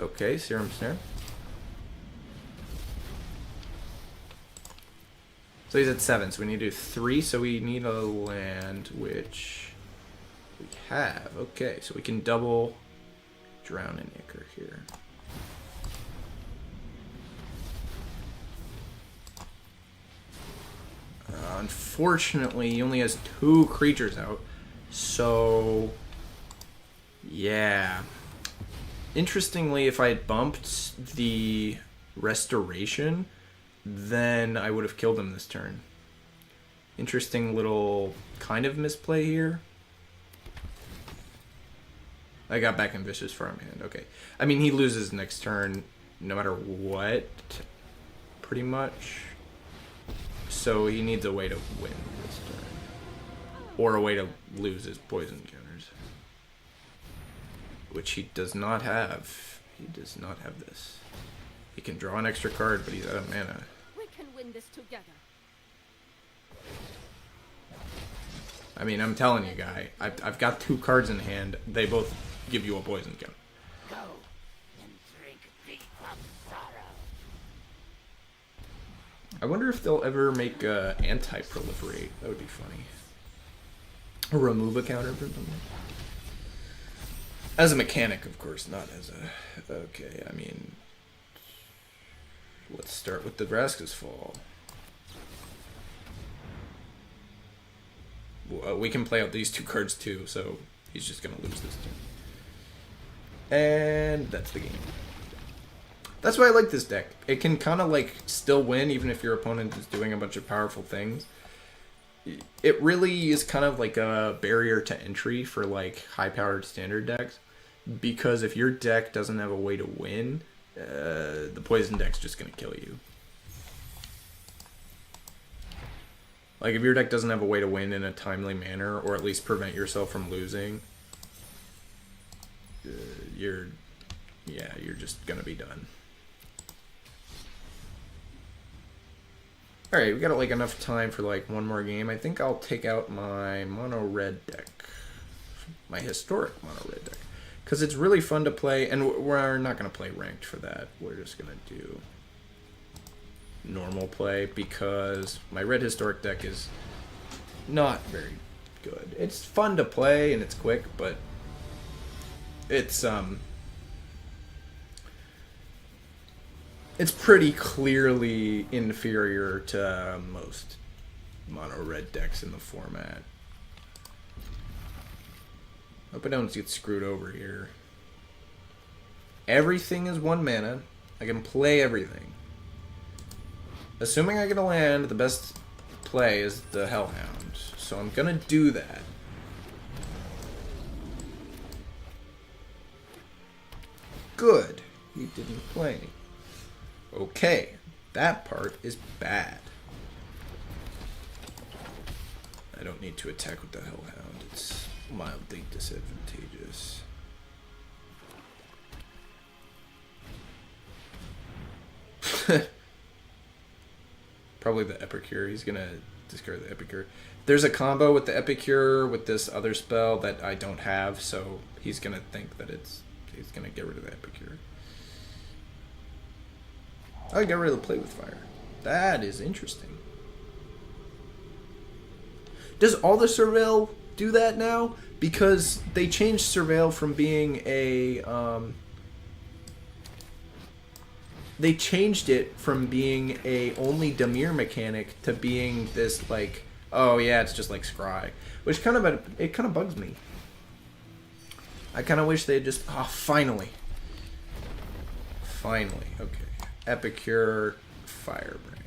[SPEAKER 1] Okay, Serum Snare. So he's at 7, so we need to do 3, so we need a land, which we have. Okay, so we can double Drown in Ichor here. Unfortunately, he only has 2 creatures out, so yeah. Interestingly, if I had bumped the Restoration, then I would have killed him this turn. Interesting little kind of misplay here. I got back in Vicious Farmhand. Okay. I mean, he loses next turn no matter what, pretty much. So he needs a way to win this turn. Or a way to lose his poison counters. Which he does not have. He does not have this. He can draw an extra card, but he's out of mana.
[SPEAKER 3] We can win this together.
[SPEAKER 1] I mean, I'm telling you, guy. I've got 2 cards in hand. They both give you a poison count.
[SPEAKER 2] Go and drink deep of sorrow.
[SPEAKER 1] I wonder if they'll ever make anti-proliferate. That would be funny. Or remove a counter for something. As a mechanic, of course, not as a... Okay, I mean... Let's start with the Vraska's Fall. We can play out these 2 cards too, so he's just going to lose this turn. And that's the game. That's why I like this deck. It can kind of like still win even if your opponent is doing a bunch of powerful things. it really is kind of like a barrier to entry for like high-powered standard decks, because if your deck doesn't have a way to win, the poison deck's just gonna kill you. Like if your deck doesn't have a way to win in a timely manner, or at least prevent yourself from losing, you're just gonna be done. Alright, we got like enough time for like one more game. I think I'll take out my mono red deck. My historic mono red deck. Because it's really fun to play, and we're not going to play ranked for that. We're just going to do normal play, because my red historic deck is not very good. It's fun to play and it's quick, but it's pretty clearly inferior to most mono red decks in the format. Hope I don't get screwed over here. Everything is 1 mana. I can play everything. Assuming I get a land, the best play is the Hellhound. So I'm gonna do that. Good. He didn't play. Okay, that part is bad. I don't need to attack with the Hellhound. It's mildly disadvantageous. Probably the Epicure. He's gonna discard the Epicure. There's a combo with the Epicure with this other spell that I don't have, so he's gonna think that he's gonna get rid of the Epicure. I got rid of the Play with Fire. That is interesting. Does all the Surveil do that now? Because they changed Surveil from being a they changed it from being a only Dimir mechanic to being this like, oh yeah, it's just like Scry, which kind of bugs me. I kind of wish they just finally, okay. Epicure, Firebrand.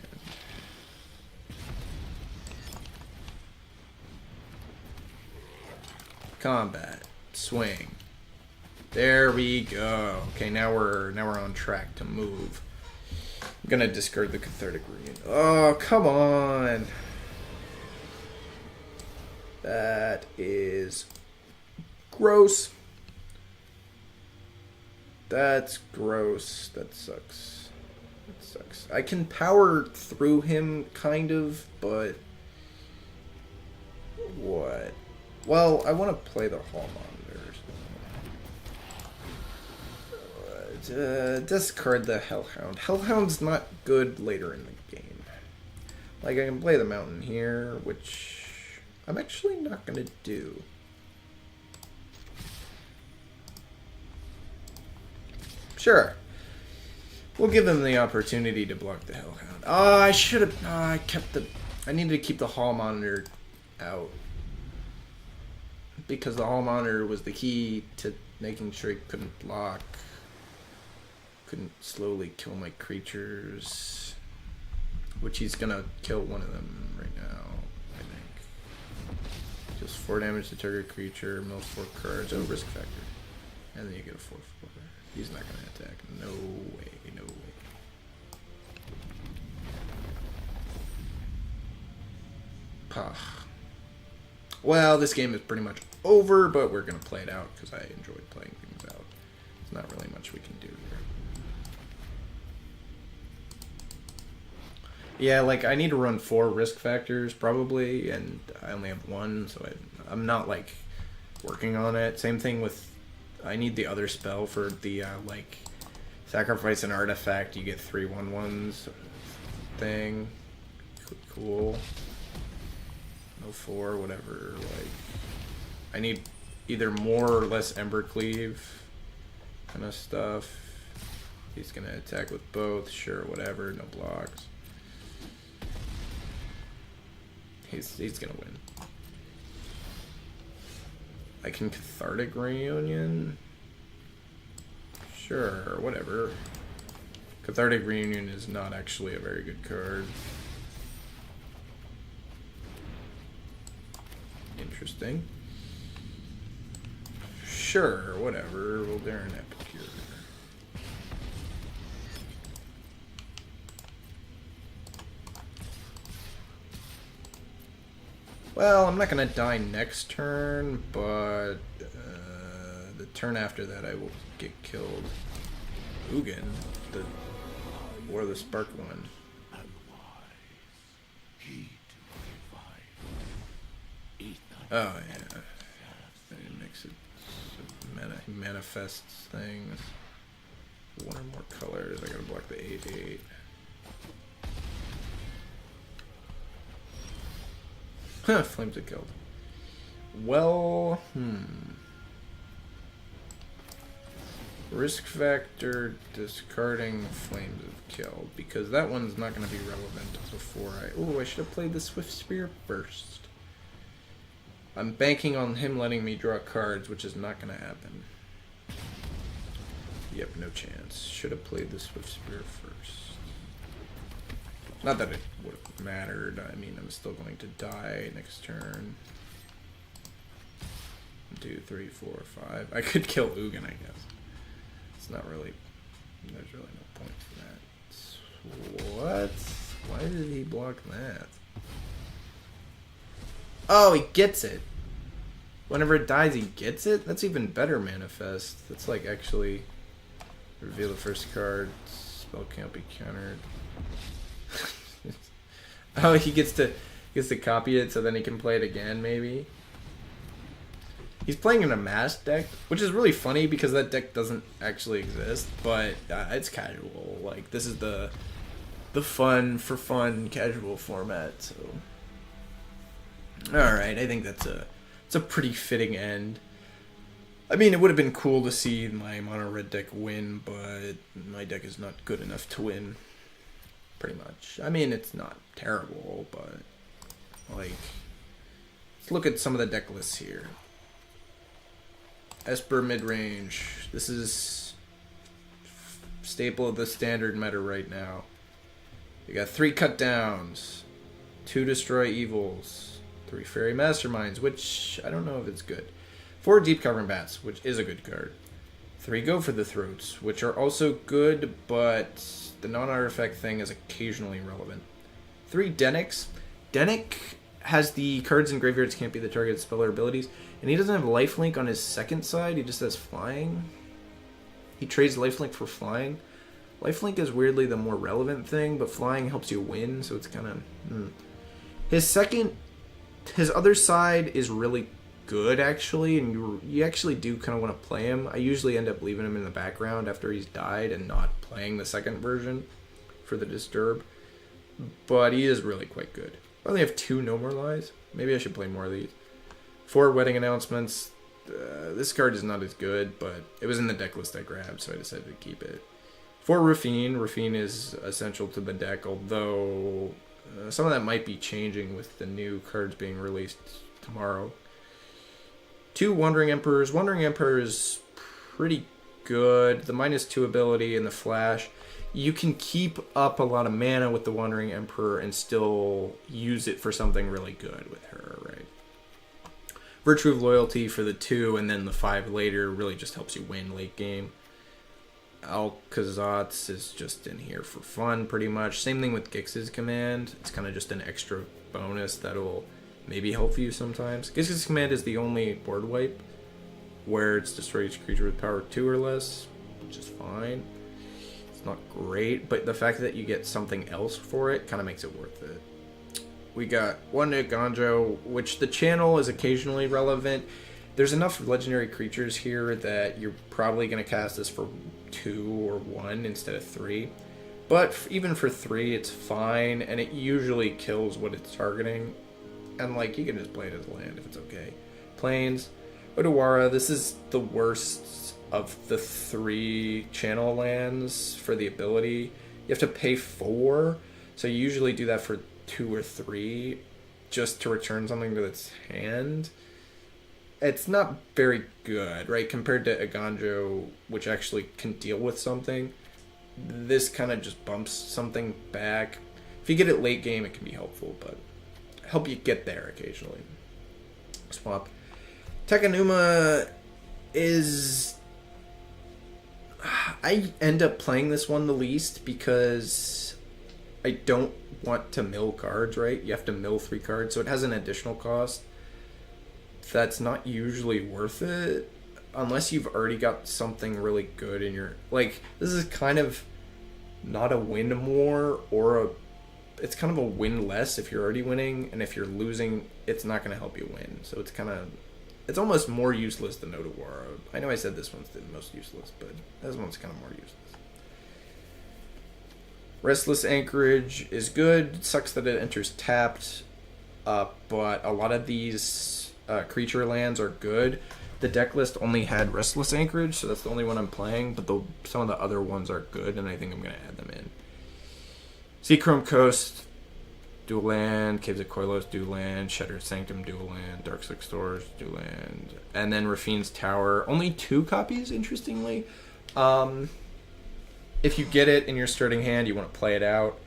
[SPEAKER 1] Combat, swing. There we go. Okay, now we're on track to move. I'm gonna discard the Cathartic Reunion. Oh, come on. That is gross. That's gross. That sucks. That sucks. I can power through him, kind of, but what? Well, I want to play the Hall Monitors. Discard the Hellhound. Hellhound's not good later in the game. Like, I can play the Mountain here, which I'm actually not going to do. Sure. We'll give them the opportunity to block the Hellhound. Oh, I should have... I needed to keep the Hall Monitor out. Because the Hall Monitor was the key to making sure he couldn't block. Couldn't slowly kill my creatures. Which he's gonna kill one of them right now, I think. Just 4 damage to target creature, mills 4 cards, risk factor. And then you get a 4/4. He's not gonna attack. No way, no way. Pah. Well, this game is pretty much over, but we're going to play it out because I enjoyed playing things out. There's not really much we can do here. Yeah, like, I need to run 4 risk factors, probably, and I only have 1, so I'm not, like, working on it. Same thing with... I need the other spell for the, like, sacrifice an artifact, you get 3 1/1s thing. Cool. No 4, whatever, like... I need either more or less Embercleave kind of stuff. He's gonna attack with both, sure, whatever, no blocks. He's gonna win. I can Cathartic Reunion? Sure, whatever. Cathartic Reunion is not actually a very good card. interesting. Sure, whatever. We'll dare an Epicure. Well, I'm not gonna die next turn, but the turn after that I will get killed. Ugin, or the spark one. Oh yeah, it makes it manifests things. One or more colors. I gotta block the 8/8. Huh, flames it killed. Well, risk factor discarding flames have killed because that one's not going to be relevant before I should have played the Swift Spear first. I'm banking on him letting me draw cards, which is not going to happen. Yep, no chance. Should have played the Swift Spear first. Not that it would have mattered. I mean, I'm still going to die next turn. 2, 3, 4, 5. I could kill Ugin, I guess. It's not really... There's really no point to that. What? Why did he block that? Oh, he gets it! Whenever it dies, he gets it? That's even better manifest. That's like actually... Reveal the first card. Spell can't be countered. Oh, he gets to copy it so then he can play it again, maybe? He's playing in a masked deck, which is really funny because that deck doesn't actually exist, but it's casual. Like, this is the fun for fun casual format, so... Alright, I think it's a pretty fitting end. I mean, it would have been cool to see my mono red deck win, but my deck is not good enough to win. Pretty much. I mean, it's not terrible, but like, let's look at some of the deck lists here. Esper mid-range. This is staple of the standard meta right now. You got 3 cut downs, 2 destroy evils, 3 fairy masterminds, which I don't know if it's good. 4 deep covering bats, which is a good card. 3 go for the throats, which are also good, but the non-artifact thing is occasionally relevant. 3 Denix. Denix has the cards in graveyards can't be the target spell or abilities, and he doesn't have lifelink on his second side, he just has flying. He trades lifelink for flying. Lifelink is weirdly the more relevant thing, but flying helps you win, so it's kind of... His other side is really good, actually, and you actually do kind of want to play him. I usually end up leaving him in the background after he's died and not playing the second version for the Disturb, but he is really quite good. I only have 2 No More Lies. Maybe I should play more of these. 4 Wedding Announcements. This card is not as good, but it was in the deck list I grabbed, so I decided to keep it. 4 Rafine. Rafine is essential to the deck, although some of that might be changing with the new cards being released tomorrow. 2 Wandering Emperors. Wandering Emperor is pretty good. The -2 ability and the flash. You can keep up a lot of mana with the Wandering Emperor and still use it for something really good with her, right? Virtue of Loyalty for the 2 and then the 5 later really just helps you win late game. Alcazatz is just in here for fun, pretty much. Same thing with Gix's Command. It's kind of just an extra bonus that'll maybe help you sometimes. Gix's Command is the only board wipe where it's destroy each creature with power 2 or less, which is fine. It's not great, but the fact that you get something else for it kind of makes it worth it. We got 1 Ganjo, which the channel is occasionally relevant. There's enough legendary creatures here that you're probably going to cast this for 2 or 1 instead of 3. But even for 3, it's fine, and it usually kills what it's targeting. And, like, you can just play it as land if it's okay. Plains. Odawara, this is the worst of the 3 channel lands for the ability. You have to pay 4, so you usually do that for 2 or 3 just to return something to its hand. It's not very good, right? Compared to Aganjo, which actually can deal with something. This kind of just bumps something back. If you get it late game, it can be helpful, but help you get there occasionally. swap. Tekanuma is... I end up playing this one the least because I don't want to mill cards, right? You have to mill 3 cards, so it has an additional cost. That's not usually worth it unless you've already got something really good in your... Like, this is kind of not a win more or a... It's kind of a win less if you're already winning, and if you're losing, it's not going to help you win. So it's kind of... It's almost more useless than Odawara. I know I said this one's the most useless, but this one's kind of more useless. Restless Anchorage is good. It sucks that it enters tapped, but a lot of these creature lands are good. The deck list only had Restless Anchorage, so that's the only one I'm playing, but some of the other ones are good, and I think I'm going to add them in. Seachrome Coast, dual land. Caves of Koilos, dual land. Shattered Sanctum, dual land. Dark Six Doors, dual land. And then Rafine's Tower. Only 2 copies, interestingly. If you get it in your starting hand, you want to play it out.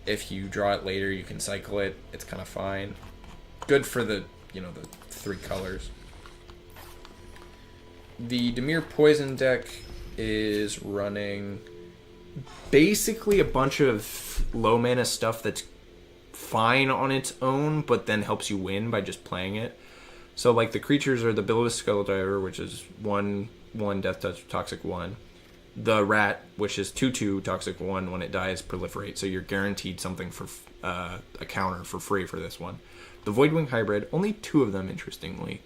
[SPEAKER 1] If you draw it later, you can cycle it. It's kind of fine. Good for the 3 colors. The Dimir Poison deck is running basically a bunch of low mana stuff that's fine on its own, but then helps you win by just playing it. So, like, the creatures are the Billows Skull Diver, which is 1/1 Death Touch, Toxic 1. The Rat, which is 2/2 Toxic 1. When it dies, proliferate. So you're guaranteed something for a counter for free for this one. The Voidwing Hybrid, only 2 of them, interestingly.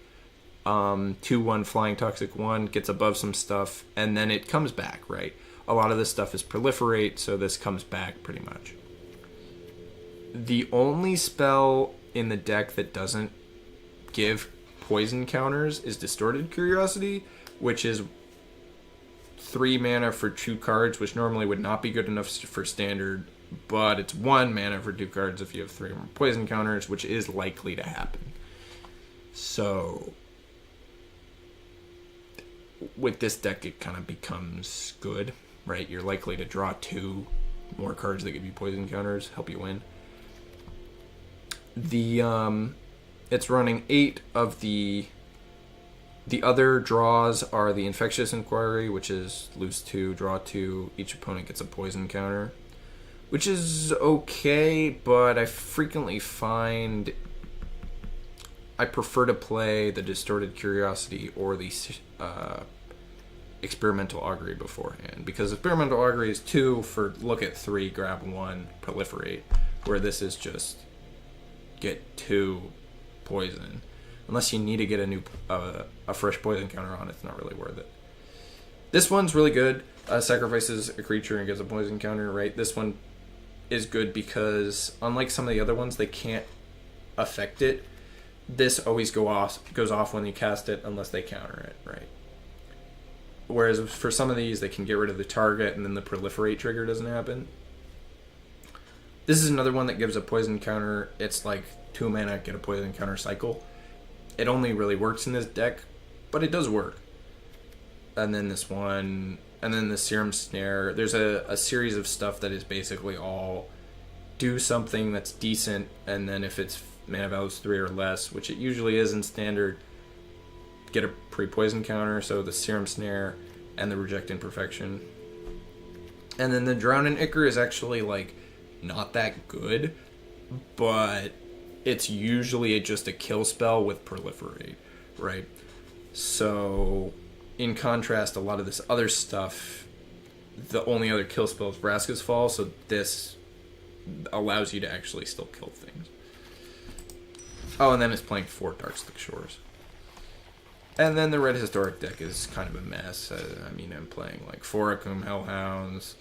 [SPEAKER 1] 2/1 Flying Toxic 1, gets above some stuff, and then it comes back, right? A lot of this stuff is proliferate, so this comes back pretty much. The only spell in the deck that doesn't give poison counters is Distorted Curiosity, which is 3 mana for 2 cards, which normally would not be good enough for standard, but it's 1 mana for 2 cards if you have 3 or more poison counters, which is likely to happen. So with this deck, it kind of becomes good, right? You're likely to draw 2 more cards that give you poison counters, help you win. It's running 8 of the other draws are the Infectious Inquiry, which is lose 2, draw 2, each opponent gets a poison counter, which is okay, but I frequently find I prefer to play the Distorted Curiosity or the Experimental Augury beforehand, because Experimental Augury is 2 for look at 3, grab 1, proliferate, where this is just get 2 poison. Unless you need to get a fresh poison counter on, it's not really worth it. This one's really good. Sacrifices a creature and gets a poison counter, right? This one is good because, unlike some of the other ones, they can't affect it. This always goes off when you cast it unless they counter it, right? Whereas for some of these, they can get rid of the target and then the proliferate trigger doesn't happen. This is another one that gives a poison counter. It's like 2 mana, get a poison counter cycle. It only really works in this deck, but it does work. And then this one, and then the Serum Snare. There's a series of stuff that is basically all do something that's decent, and then if it's mana values 3 or less, which it usually is in standard, get a pre-poison counter. So the Serum Snare and the Reject Imperfection. And then the Drown in Ichor is actually like not that good, but it's usually just a kill spell with proliferate, right? So in contrast, a lot of this other stuff, the only other kill spell is Vraska's Fall, so this allows you to actually still kill things. Oh, and then it's playing 4 Darkslick Shores. And then the Red Historic deck is kind of a mess. I'm playing like 4 Akum Hellhounds,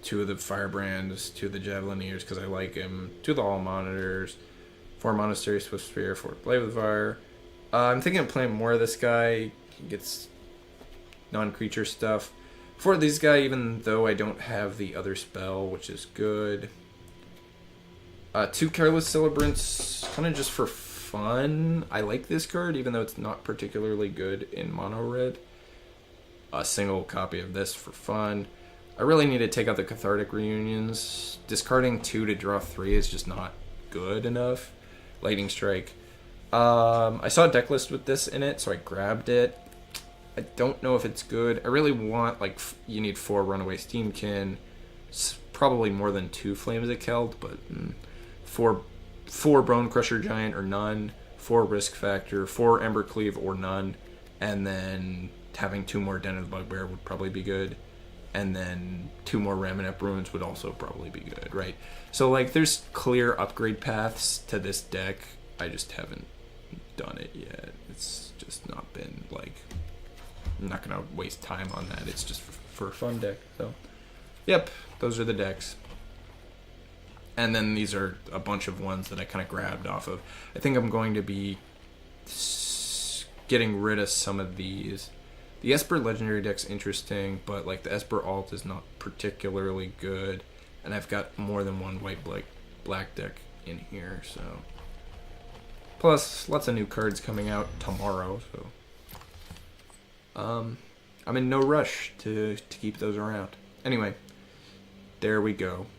[SPEAKER 1] 2 of the Firebrands, 2 of the Javelineers because I like him, 2 of the Hall Monitors, 4 Monastery Swift Spear, 4 Play with Fire. I'm thinking of playing more of this guy. He gets non-creature stuff. For this guy, even though I don't have the other spell, which is good. 2 Careless Celebrants, kind of just for fun. I like this card, even though it's not particularly good in mono red. A single copy of this for fun. I really need to take out the Cathartic Reunions. Discarding 2 to draw 3 is just not good enough. Lightning Strike. I saw a deck list with this in it, so I grabbed it. I don't know if it's good. I really want, like, you need 4 Runaway Steamkin, probably more than 2 Flames of Keld, but 4 Bone Crusher Giant or none, 4 Risk Factor, 4 Ember Cleave or none, and then having 2 more Den of the Bugbear would probably be good, and then 2 more Ramonep Ruins would also probably be good, right? So, like, there's clear upgrade paths to this deck. I just haven't done it yet. It's just not been, like, I'm not gonna waste time on that. It's just for a fun deck. So, yep, those are the decks. And then these are a bunch of ones that I kind of grabbed off of. I think I'm going to be getting rid of some of these. The Esper Legendary deck's interesting, but like the Esper Alt is not particularly good. And I've got more than one white black deck in here, so. Plus, lots of new cards coming out tomorrow, so. I'm in no rush to keep those around. Anyway, there we go.